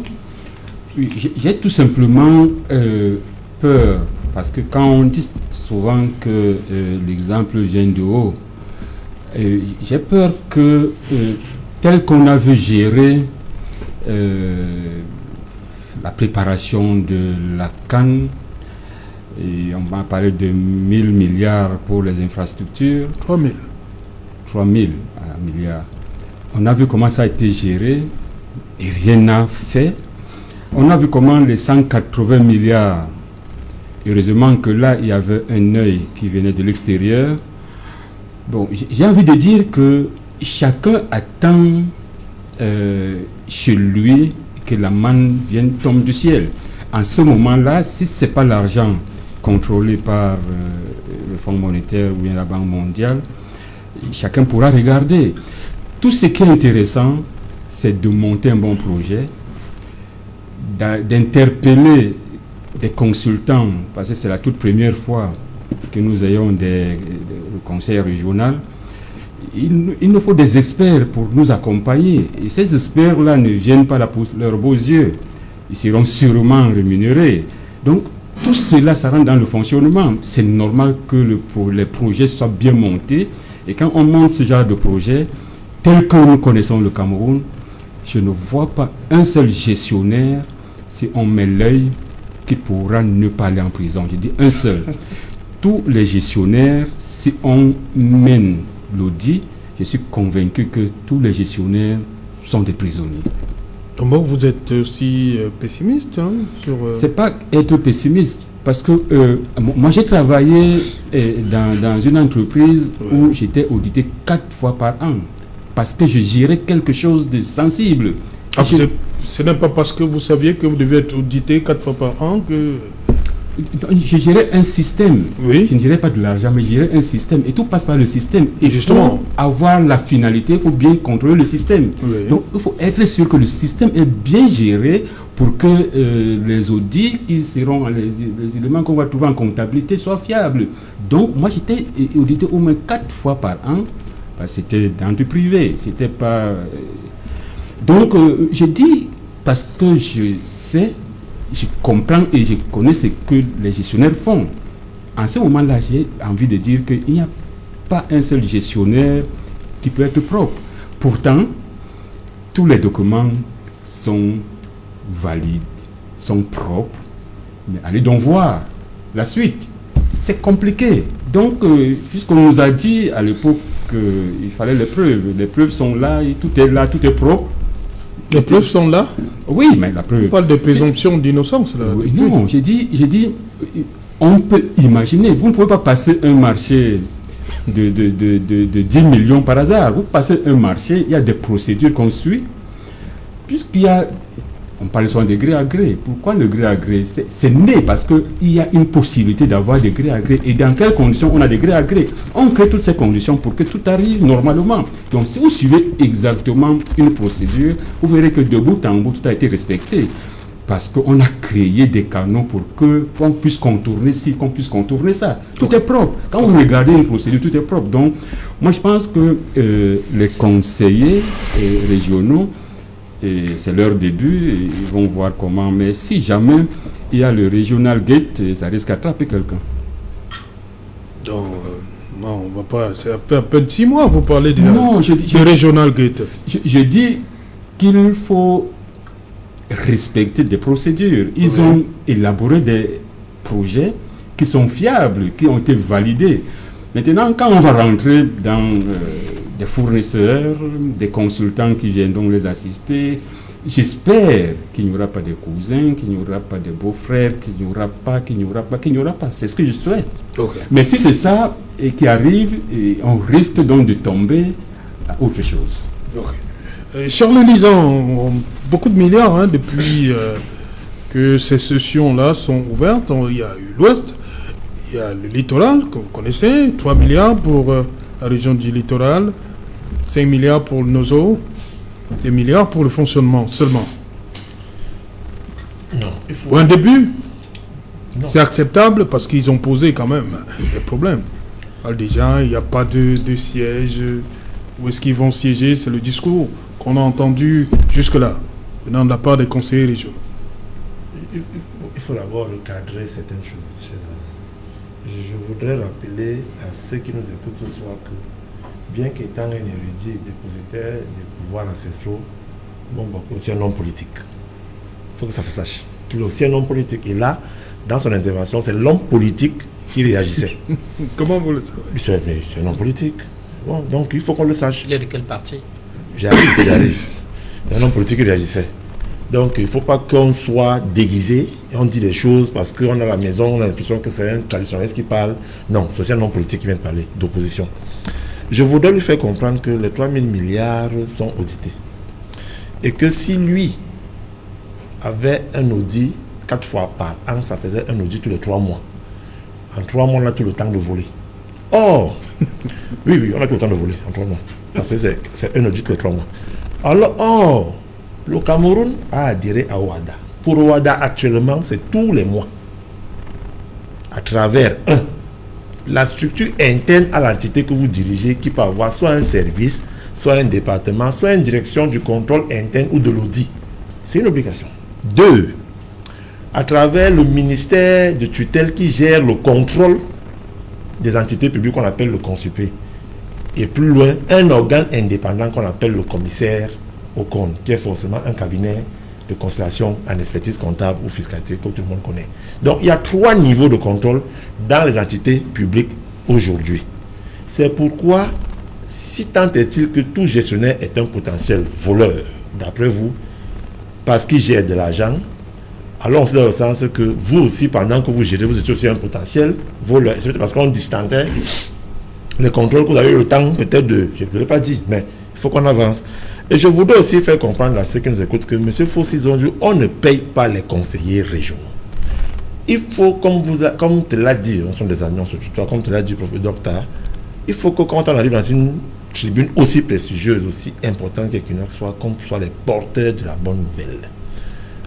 Oui, j'ai tout simplement peur, parce que quand on dit souvent que l'exemple vient de haut, j'ai peur que tel qu'on a vu gérer la préparation de la CAN, et on va parler de 1000 milliards pour les infrastructures. 3000 milliards. On a vu comment ça a été géré et rien n'a fait. On a vu comment les 180 milliards, heureusement que là il y avait un œil qui venait de l'extérieur. Bon, j'ai envie de dire que chacun attend chez lui que la manne tombe du ciel. En ce moment-là, si ce n'est pas l'argent contrôlé par le Fonds monétaire ou bien la Banque mondiale, chacun pourra regarder. Tout ce qui est intéressant, c'est de monter un bon projet, d'interpeller des consultants, parce que c'est la toute première fois que nous ayons le conseil régional. Il nous faut des experts pour nous accompagner. Et ces experts-là ne viennent pas là pour leurs beaux yeux. Ils seront sûrement rémunérés. Donc, tout cela, ça rentre dans le fonctionnement. C'est normal que les projets soient bien montés. Et quand on monte ce genre de projet, tel que nous connaissons le Cameroun, je ne vois pas un seul gestionnaire, si on met l'œil, qui pourra ne pas aller en prison. Je dis un seul. Tous les gestionnaires, si on mène l'audit, je suis convaincu que tous les gestionnaires sont des prisonniers. Donc vous êtes aussi pessimiste sur... C'est pas être pessimiste, parce que moi j'ai travaillé dans une entreprise où j'étais audité 4 fois par an, parce que je gérais quelque chose de sensible. Ce n'est pas parce que vous saviez que vous devez être audité 4 fois par an que... Je gérais un système. Oui. Je ne dirais pas de l'argent, mais je gérais un système. Et tout passe par le système. Et justement, pour avoir la finalité, il faut bien contrôler le système. Oui. Donc, il faut être sûr que le système est bien géré pour que les audits qui seront les éléments qu'on va trouver en comptabilité soient fiables. Donc moi j'étais audité au moins 4 fois par an. C'était dans du privé, c'était pas... Donc je dis, parce que je sais, je comprends et je connais ce que les gestionnaires font. En ce moment-là, j'ai envie de dire qu'il n'y a pas un seul gestionnaire qui peut être propre. Pourtant, tous les documents sont valides, sont propres. Mais allez donc voir la suite. C'est compliqué. Donc, puisqu'on nous a dit à l'époque qu'il fallait les preuves sont là, et tout est là, tout est propre. Les preuves sont là? Oui, mais la preuve... On parle de présomption d'innocence, là. Oui, non, j'ai dit, on peut imaginer, vous ne pouvez pas passer un marché de 10 millions par hasard. Vous passez un marché, il y a des procédures qu'on suit, puisqu'il y a... On parle souvent de gré à gré. Pourquoi le gré à gré? C'est né parce qu'il y a une possibilité d'avoir des gré à gré. Et dans quelles conditions on a des gré à gré? On crée toutes ces conditions pour que tout arrive normalement. Donc si vous suivez exactement une procédure, vous verrez que de bout en bout, tout a été respecté. Parce qu'on a créé des canaux pour qu'on puisse contourner ci, qu'on puisse contourner ça. Tout est propre. Quand vous regardez une procédure, tout est propre. Donc, moi je pense que les conseillers régionaux, et c'est leur début, et ils vont voir comment. Mais si jamais il y a le regional gate, ça risque d'attraper quelqu'un. Donc, non, on va pas. C'est à peine 6 mois vous parlez de regional gate. Je dis qu'il faut respecter des procédures. Ils ont élaboré des projets qui sont fiables, qui ont été validés. Maintenant, quand on va rentrer dans des fournisseurs, des consultants qui viendront les assister, j'espère qu'il n'y aura pas de cousins, qu'il n'y aura pas de beaux-frères, qu'il n'y aura pas. C'est ce que je souhaite. Okay. Mais si c'est ça et qui arrive, on risque donc de tomber à autre chose. Okay. Charles Lisan, beaucoup de milliards depuis que ces sessions-là sont ouvertes. Il y a eu l'Ouest, il y a le littoral, que vous connaissez, 3 milliards pour la région du littoral, 5 milliards pour le NOSO, des milliards pour le fonctionnement seulement. Non. Il faut... Pour un début, c'est acceptable parce qu'ils ont posé quand même des problèmes. Alors déjà, il n'y a pas de siège. Où est-ce qu'ils vont siéger? C'est le discours qu'on a entendu jusque-là, venant de la part des conseillers régionaux. Il faut d'abord recadrer certaines choses, chers amis. Je voudrais rappeler à ceux qui nous écoutent ce soir que, bien qu'étant un érudit et dépositaire des pouvoirs ancestraux, Bokpo est aussi un homme politique. Il faut que ça se sache. Il est aussi un homme politique. Et là, dans son intervention, c'est l'homme politique qui réagissait. Comment vous le savez? C'est un homme politique. Bon, donc il faut qu'on le sache. Il est de quel parti? J'arrive. C'est un homme politique qui réagissait. Donc il ne faut pas qu'on soit déguisé et on dit des choses parce qu'on a la maison, on a l'impression que c'est un traditionnaliste qui parle. Non, c'est un homme politique qui vient de parler d'opposition. Je voudrais lui faire comprendre que les 3 000 milliards sont audités. Et que si lui avait un audit 4 fois par an, ça faisait un audit tous les 3 mois. En 3 mois, on a tout le temps de voler. Or, oui, on a tout le temps de voler en 3 mois. Parce que c'est un audit tous les 3 mois. Alors, le Cameroun a adhéré à OHADA. Pour OHADA, actuellement, c'est tous les mois. À travers, la structure interne à l'entité que vous dirigez, qui peut avoir soit un service, soit un département, soit une direction du contrôle interne ou de l'audit. C'est une obligation. 2, à travers le ministère de tutelle qui gère le contrôle des entités publiques qu'on appelle le CONSUPÉ. Et plus loin, un organe indépendant qu'on appelle le commissaire au compte, qui est forcément un cabinet de constellation en expertise comptable ou fiscalité que tout le monde connaît. Donc il y a 3 niveaux de contrôle dans les entités publiques aujourd'hui. C'est pourquoi, si tant est-il que tout gestionnaire est un potentiel voleur, d'après vous, parce qu'il gère de l'argent, alors c'est dans le sens que vous aussi, pendant que vous gérez, vous êtes aussi un potentiel voleur. C'est parce qu'on distinguait les contrôles que vous avez eu le temps peut-être de... Je ne l'ai pas dit, mais il faut qu'on avance. Et je voudrais aussi faire comprendre à ceux qui nous écoutent que M. Fosizon, on ne paye pas les conseillers régionaux. Il faut, comme te l'a dit, on sont des amis, on se tutoie, comme te l'a dit, professeur Docteur, il faut que quand on arrive dans une tribune aussi prestigieuse, aussi importante qu'Equinox soit, qu'on soit les porteurs de la bonne nouvelle.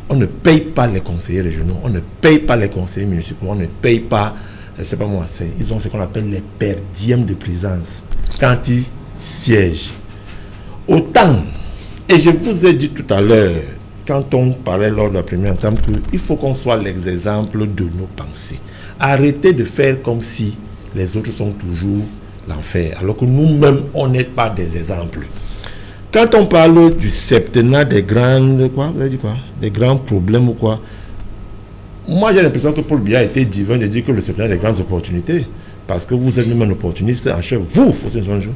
On ne paye pas les conseillers régionaux, on ne paye pas les conseillers municipaux, on ne paye pas, je ne sais pas moi, ils ont ce qu'on appelle les perdièmes de présence quand ils siègent. Autant, et je vous ai dit tout à l'heure, quand on parlait lors de la première entame, qu'il faut qu'on soit l'exemple de nos pensées. Arrêtez de faire comme si les autres sont toujours l'enfer, alors que nous-mêmes, on n'est pas des exemples. Quand on parle du septennat des grandes, vous avez dit quoi, des grands problèmes ou quoi, moi j'ai l'impression que Paul Biya a été divin de dire que le septennat des grandes opportunités, parce que vous êtes même un opportuniste en chef, vous, Fossé Nsonjo,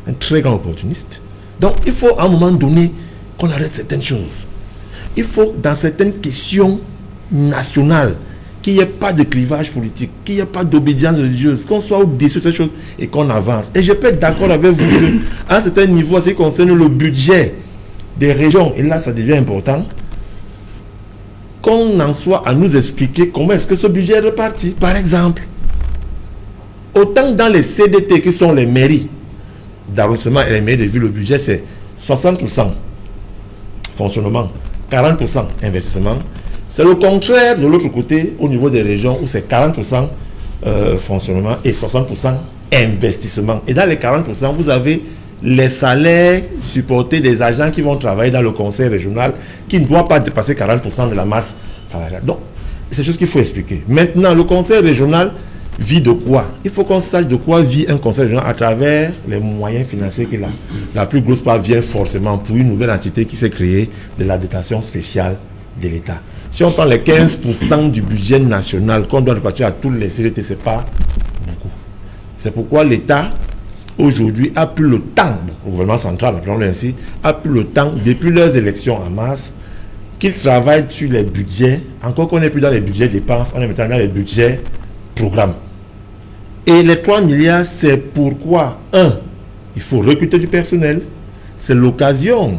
un très grand opportuniste. Donc il faut à un moment donné qu'on arrête certaines choses. Il faut, dans certaines questions nationales, qu'il n'y ait pas de clivage politique, qu'il n'y ait pas d'obédience religieuse, qu'on soit au-dessus de ces choses et qu'on avance. Et je peux être d'accord avec vous qu'à un certain niveau, ce qui concerne le budget des régions, et là ça devient important, qu'on en soit à nous expliquer comment est-ce que ce budget est reparti. Par exemple, autant dans les CDT qui sont les mairies d'arrondissement et les mairies de ville, le budget c'est 60% fonctionnement, 40% investissement. C'est le contraire de l'autre côté au niveau des régions où c'est 40% fonctionnement et 60% investissement. Et dans les 40%, vous avez les salaires supportés des agents qui vont travailler dans le conseil régional qui ne doit pas dépasser 40% de la masse salariale. Donc, c'est chose qu'il faut expliquer. Maintenant, le conseil régional vit de quoi? Il faut qu'on sache de quoi vit un conseil régional à travers les moyens financiers qu'il a. La plus grosse part vient forcément pour une nouvelle entité qui s'est créée de la dotation spéciale de l'État. Si on prend les 15% du budget national qu'on doit répartir à tous les CDT, ce n'est pas beaucoup. C'est pourquoi l'État, aujourd'hui, a plus le temps, le gouvernement central, appelons-le ainsi, a plus le temps, depuis leurs élections en mars, qu'ils travaillent sur les budgets, encore qu'on n'est plus dans les budgets dépenses, on est maintenant dans les budgets programmes. Et les 3 milliards, c'est pourquoi, il faut recruter du personnel, c'est l'occasion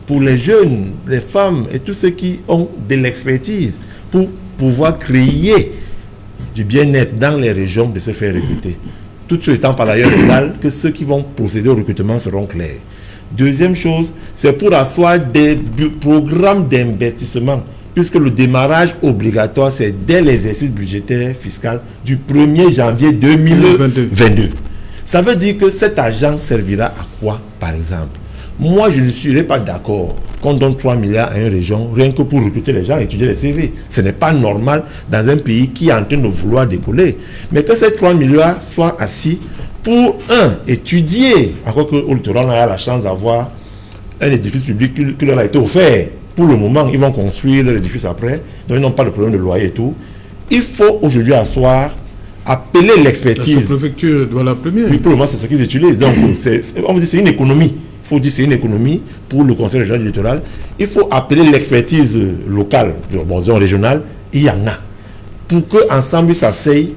pour les jeunes, les femmes et tous ceux qui ont de l'expertise pour pouvoir créer du bien-être dans les régions de se faire recruter. Tout ce étant par ailleurs égal que ceux qui vont procéder au recrutement seront clairs. Deuxième chose, c'est pour asseoir des programmes d'investissement, puisque le démarrage obligatoire, c'est dès l'exercice budgétaire fiscal du 1er janvier 2022. Ça veut dire que cet argent servira à quoi, par exemple? Moi, je ne serais pas d'accord qu'on donne 3 milliards à une région rien que pour recruter les gens et étudier les CV. Ce n'est pas normal dans un pays qui est en train de vouloir décoller. Mais que ces 3 milliards soient assis pour, étudier. Encore que au littoral, on a la chance d'avoir un édifice public qui leur a été offert. Pour le moment, ils vont construire l'édifice après. Donc, ils n'ont pas de problème de loyer et tout. Il faut aujourd'hui asseoir, appeler l'expertise. La sous-préfecture doit la première. Oui, pour le moment, c'est ce qu'ils utilisent. Donc, on vous dit c'est une économie. Il faut dire c'est une économie pour le conseil régional du littoral. Il faut appeler l'expertise locale, disons régionale, il y en a. Pour qu'ensemble ils s'asseyent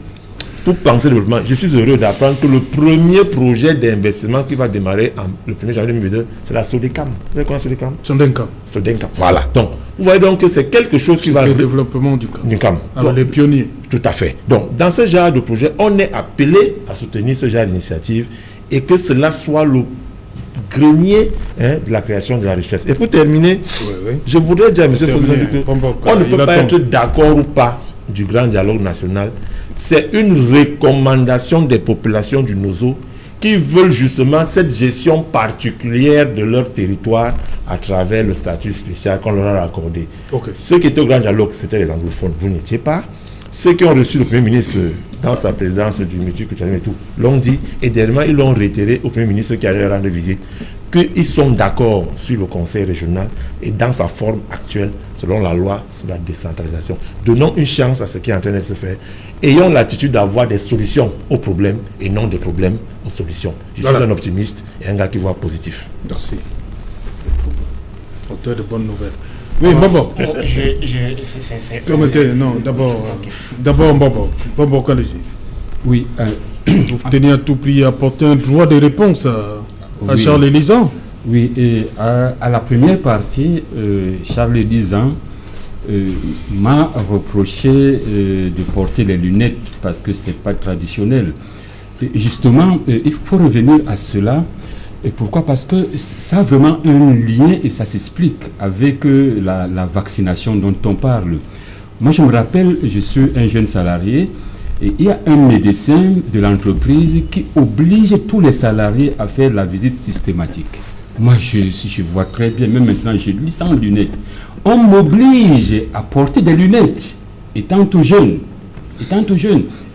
pour penser le développement. Je suis heureux d'apprendre que le premier projet d'investissement qui va démarrer le 1er janvier 2022, c'est la Sodecam. Vous savez quoi, Sodecam? Sodecam. Voilà. Donc, vous voyez donc que c'est quelque chose qui va... Le développement du CAM. Alors, les pionniers. Tout à fait. Donc, dans ce genre de projet, on est appelé à soutenir ce genre d'initiative et que cela soit le grenier de la création de la richesse. Et pour terminer, je voudrais dire à M. Fosson qu'on ne peut pas être d'accord ou pas du grand dialogue national. C'est une recommandation des populations du Nozo qui veulent justement cette gestion particulière de leur territoire à travers le statut spécial qu'on leur a accordé. Ceux qui étaient au grand dialogue, c'était les anglophones, vous n'étiez pas. Ceux qui ont reçu le Premier ministre dans sa présidence du multiculturalisme et tout, l'ont dit, et dernièrement, ils l'ont réitéré au Premier ministre qui allait rendre visite, qu'ils sont d'accord sur le conseil régional et dans sa forme actuelle, selon la loi sur la décentralisation. Donnons une chance à ce qui est en train de se faire. Ayons l'attitude d'avoir des solutions aux problèmes et non des problèmes aux solutions. Je suis un optimiste et un gars qui voit positif. Merci. Auteur de bonnes nouvelles. Oui, Bobo. Non, d'abord, Bobo Kandji. Oui. Vous tenez à tout prix à apporter un droit de réponse à Charles Elisan. Oui, et à la première partie, Charles Elisan m'a reproché de porter les lunettes parce que ce n'est pas traditionnel. Et justement, il faut revenir à cela. Et pourquoi? Parce que ça a vraiment un lien et ça s'explique avec la vaccination dont on parle. Moi, je me rappelle, je suis un jeune salarié et il y a un médecin de l'entreprise qui oblige tous les salariés à faire la visite systématique. Moi, je vois très bien, même maintenant, je lis sans lunettes. On m'oblige à porter des lunettes, étant tout jeune.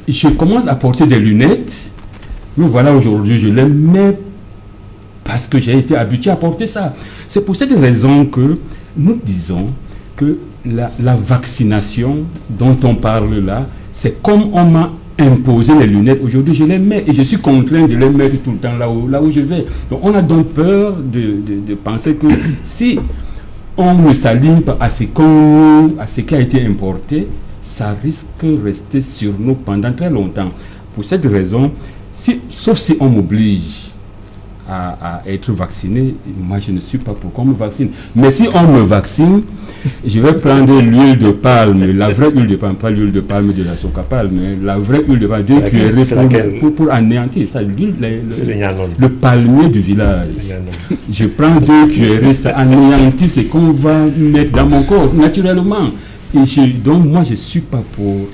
Je commence à porter des lunettes, mais voilà, aujourd'hui, je les mets parce que j'ai été habitué à porter ça. C'est pour cette raison que nous disons que la vaccination dont on parle là, c'est comme on m'a imposé les lunettes. Aujourd'hui, je les mets et je suis contraint de les mettre tout le temps là où je vais. Donc, on a donc peur de penser que si on ne s'aligne pas à ce qui a été importé, ça risque de rester sur nous pendant très longtemps. Pour cette raison, sauf si on m'oblige à être vacciné, moi je ne suis pas pour qu'on me vaccine. Mais si on me vaccine, je vais prendre l'huile de palme, la vraie huile de palme, pas l'huile de palme de la soca palme, mais la vraie huile de palme, 2 cuillerées pour anéantir ça, le palmier du village. Je prends 2 cuillerées, ça anéantit ce qu'on va mettre dans mon corps naturellement. Donc moi je ne suis pas pour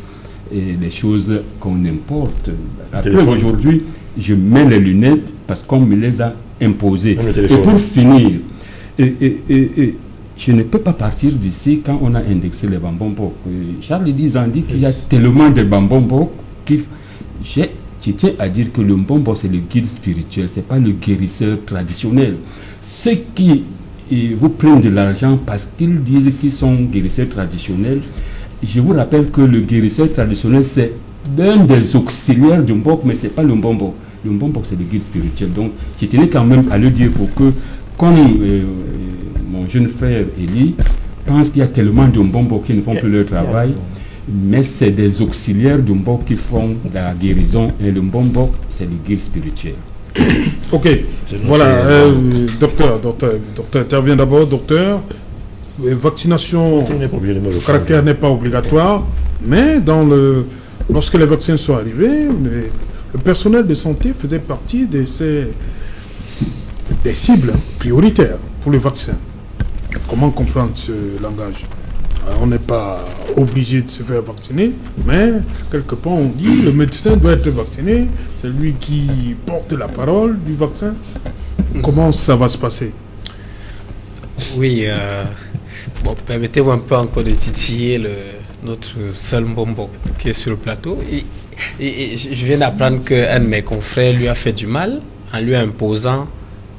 les choses qu'on importe. Après aujourd'hui, je mets les lunettes parce qu'on me les a imposées. Et pour finir, je ne peux pas partir d'ici quand on a indexé les bambambok. Charles Diz dit qu'il y a tellement de bambambok que je tiens à dire que le mbombo c'est le guide spirituel, c'est pas le guérisseur traditionnel. Ceux qui vous prennent de l'argent parce qu'ils disent qu'ils sont guérisseurs traditionnels, je vous rappelle que le guérisseur traditionnel c'est l'un des auxiliaires du mbok, mais c'est pas le mbombo. Le mbombo c'est le guide spirituel. Donc je tenais quand même à le dire pour que, comme mon jeune frère Eli pense qu'il y a tellement de mbombo qui ne font plus leur travail, mais c'est des auxiliaires du mbok qui font la guérison, et le mbombo c'est le guide spirituel. Ok, voilà, docteur, intervient d'abord, docteur. Vaccination, le caractère n'est pas obligatoire, mais lorsque les vaccins sont arrivés, le personnel de santé faisait partie des cibles prioritaires pour le vaccin. Comment comprendre ce langage? On n'est pas obligé de se faire vacciner, mais quelque part on dit le médecin doit être vacciné, c'est lui qui porte la parole du vaccin. Comment ça va se passer? Oui, permettez-moi un peu encore de titiller notre seul mbombo qui est sur le plateau. Et je viens d'apprendre qu'un de mes confrères lui a fait du mal en lui imposant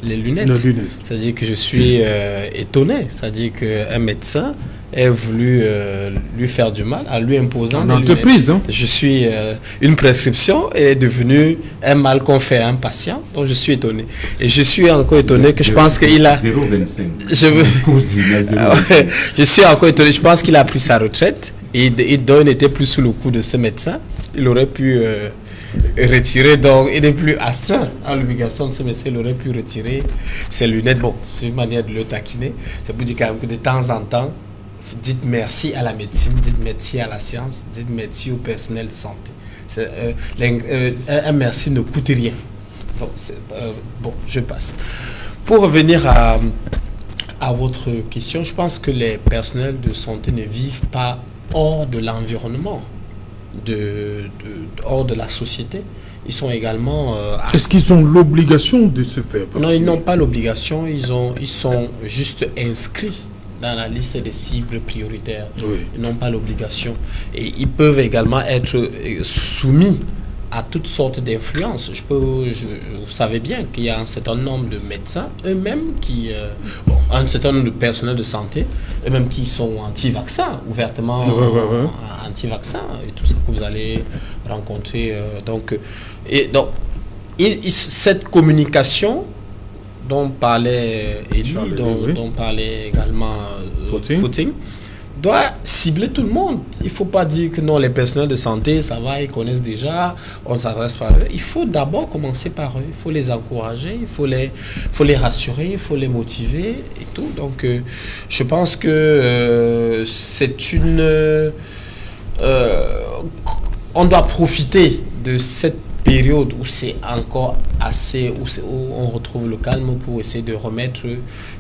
les lunettes. C'est-à-dire que je suis étonné. C'est-à-dire qu'un médecin a voulu lui faire du mal en lui imposant des lunettes. Je suis une prescription est devenue un mal qu'on fait à un patient, donc je suis étonné. Et je suis encore étonné que je pense qu'il a 0,25. Je suis encore étonné, je pense qu'il a pris sa retraite et il n'était plus sous le coup de ce médecin. Il aurait pu retirer, donc il n'est plus astreint à l'obligation de ce médecin, il aurait pu retirer ses lunettes. Bon, c'est une manière de le taquiner. C'est pour dire quand même que de temps en temps, dites merci à la médecine, dites merci à la science, dites merci au personnel de santé. Un merci ne coûte rien. Donc, bon, je passe. Pour revenir à votre question, je pense que les personnels de santé ne vivent pas hors de l'environnement, hors de la société. Ils sont également... Est-ce qu'ils ont l'obligation de se faire vacciner? Non, ils n'ont pas l'obligation, ils sont juste inscrits dans la liste des cibles prioritaires. Oui. Ils n'ont pas l'obligation. Et ils peuvent également être soumis à toutes sortes d'influences. Vous savez bien qu'il y a un certain nombre de médecins eux-mêmes un certain nombre de personnels de santé eux-mêmes qui sont anti-vaccins, ouvertement anti-vaccins, et tout ça que vous allez rencontrer. Cette communication dont parlait Elie, dont parlait également Footing, doit cibler tout le monde. Il ne faut pas dire que non, les personnels de santé, ça va, ils connaissent déjà, on ne s'adresse pas à eux. Il faut d'abord commencer par eux. Il faut les encourager, il faut les rassurer, il faut les motiver et tout. Donc, je pense que c'est une... on doit profiter de cette période où c'est encore assez, où on retrouve le calme pour essayer de remettre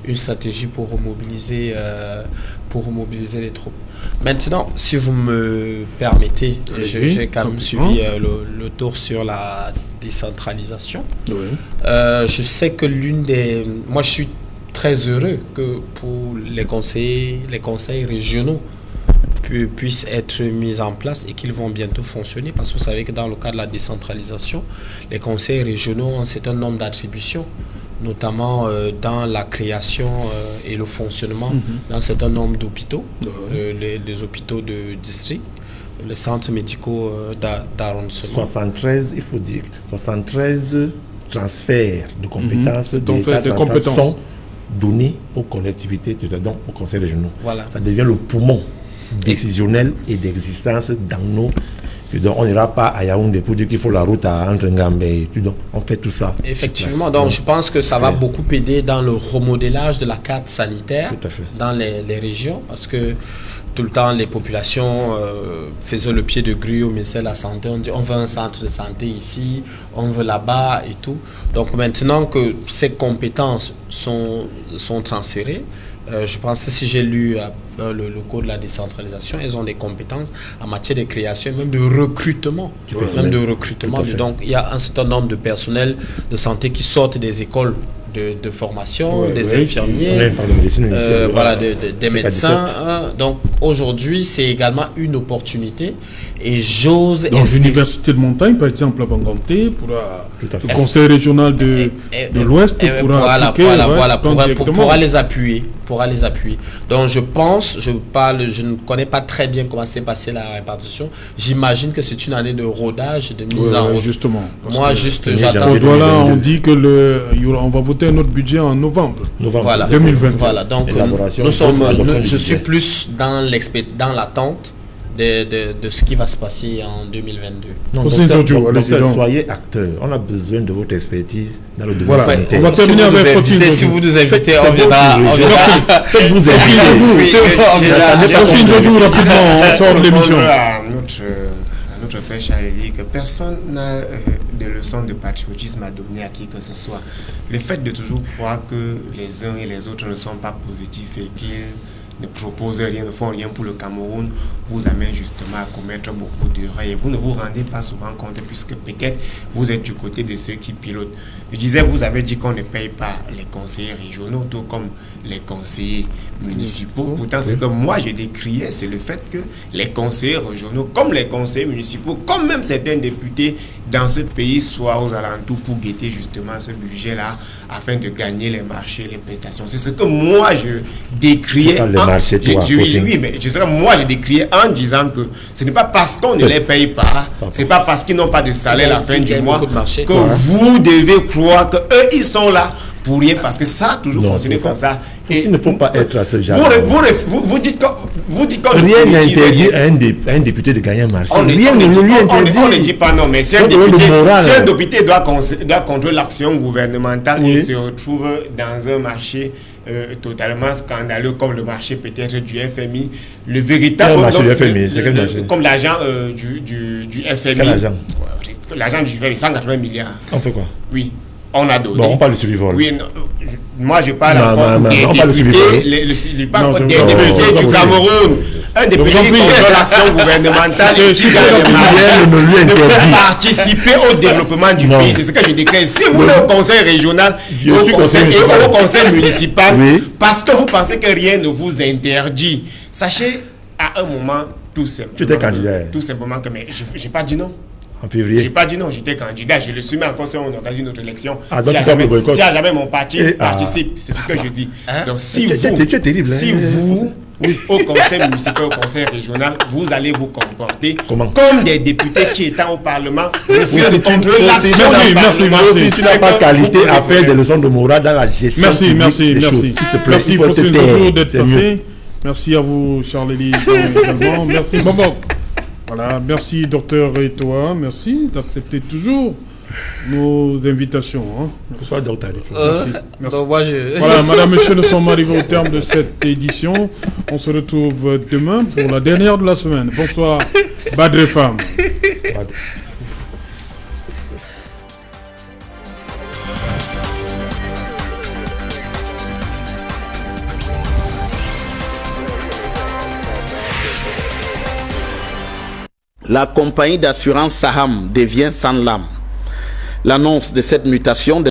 une stratégie pour remobiliser les troupes. Maintenant, si vous me permettez, j'ai quand même suivi le tour sur la décentralisation. Oui. Je sais que moi je suis très heureux que pour les conseils régionaux puissent être mis en place et qu'ils vont bientôt fonctionner, parce que vous savez que dans le cadre de la décentralisation, les conseils régionaux ont un certain nombre d'attributions, notamment dans la création et le fonctionnement d'un certain nombre d'hôpitaux, les hôpitaux de district, les centres médicaux d'arrondissement. 73, il faut dire, 73 transferts de compétences sont donnés aux collectivités, donc aux conseils régionaux. Voilà. Ça devient le poumon décisionnel et d'existence dans nos... Donc on n'ira pas à Yaoundé pour dire qu'il faut la route à Entre-Ngambé et puis donc on fait tout ça. Effectivement, donc je pense que ça va beaucoup aider dans le remodélage de la carte sanitaire dans les régions, parce que tout le temps les populations faisaient le pied de grue au ministère de la Santé, on dit on veut un centre de santé ici, on veut là-bas et tout. Donc maintenant que ces compétences sont transférées, je pense que si j'ai lu le cours de la décentralisation, elles ont des compétences en matière de création, même de recrutement. Donc il y a un certain nombre de personnels de santé qui sortent des écoles de formation, des infirmiers, des médecins. Donc aujourd'hui, c'est également une opportunité. Et j'ose... Dans l'université de montagne, par exemple, à Banganté, le conseil régional de l'Ouest pourra les appuyer. Donc je ne connais pas très bien comment s'est passée la répartition. J'imagine que c'est une année de rodage, de mise en route. Justement. Moi, j'attends. On dit que on va voter notre budget en novembre 2020. Voilà, donc je suis plus dans l'attente de ce qui va se passer en 2022. Non, docteur, soyez acteur. On a besoin de votre expertise dans le domaine sanitaire. On va terminer avec si vous nous invitez, on viendra. Faites-vous inviter. Rapidement, on sort de l'émission. Notre frère Charles dit que personne n'a de leçons de patriotisme à donner à qui que ce soit. Le fait de toujours croire que les uns et les autres ne sont pas positifs et qu'ils ne proposent rien, ne font rien pour le Cameroun, vous amène justement à commettre beaucoup d'erreurs. Et vous ne vous rendez pas souvent compte, puisque peut-être vous êtes du côté de ceux qui pilotent. Je disais, vous avez dit qu'on ne paye pas les conseillers régionaux, tout comme les conseillers municipaux. Pourtant, ce que moi je décriais, c'est le fait que les conseillers régionaux, comme les conseillers municipaux, comme même certains députés dans ce pays, soient aux alentours pour guetter justement ce budget-là, afin de gagner les marchés, les prestations. C'est ce que moi je décriais. Moi je décriais en disant que ce n'est pas parce qu'on ne les paye pas, c'est pas parce qu'ils n'ont pas de salaire à la fin du mois que vous devez croire que eux ils sont là pour rien, parce que ça a toujours fonctionné comme ça. Et il ne faut pas être à ce genre. Vous dites qu'on rien n'interdit à un député de gagner un marché. Rien ne lui interdit. On ne dit pas non, mais si un député doit contrôler l'action gouvernementale et se retrouve dans un marché totalement scandaleux comme le marché peut-être du FMI, le véritable marché du FMI, c'est quel marché? Comme l'agent du FMI. Quel agent? L'agent du FMI, 180 milliards. On fait quoi? Oui. On a donné. Bon, on parle de survivants. Oui, non, moi je parle encore des députés, du Cameroun. Un député qui contrôle l'action gouvernementale et qui ne participer au développement du pays. C'est ce que je déclare. Si vous êtes au conseil régional et au conseil municipal, parce que vous pensez que rien ne vous interdit, sachez à un moment tout simplement. Tu étais candidat. Tout simplement que je n'ai pas dit non. En février. J'ai pas dit non, j'étais candidat, je le suis mis en conseil, on organise une autre élection. Donc si à jamais mon parti participe, c'est ce que je dis. Donc si vous, au conseil municipal, au conseil régional, vous allez vous comporter comme des députés qui étant au Parlement, refusent de contrôler l'action du Parlement. Si tu n'as pas qualité à faire des leçons de morale dans la gestion des choses, s'il te plaît, il faut te taire. d'être passé. Merci à vous, Charles-Élie, également. Merci, Bobo. Voilà, merci docteur Etoa, merci d'accepter toujours nos invitations. Bonsoir docteur. Merci. Voilà, madame, monsieur, nous sommes arrivés au terme de cette édition. On se retrouve demain pour la dernière de la semaine. Bonsoir, Badre Femme. La compagnie d'assurance Saham devient sans l'âme. L'annonce de cette mutation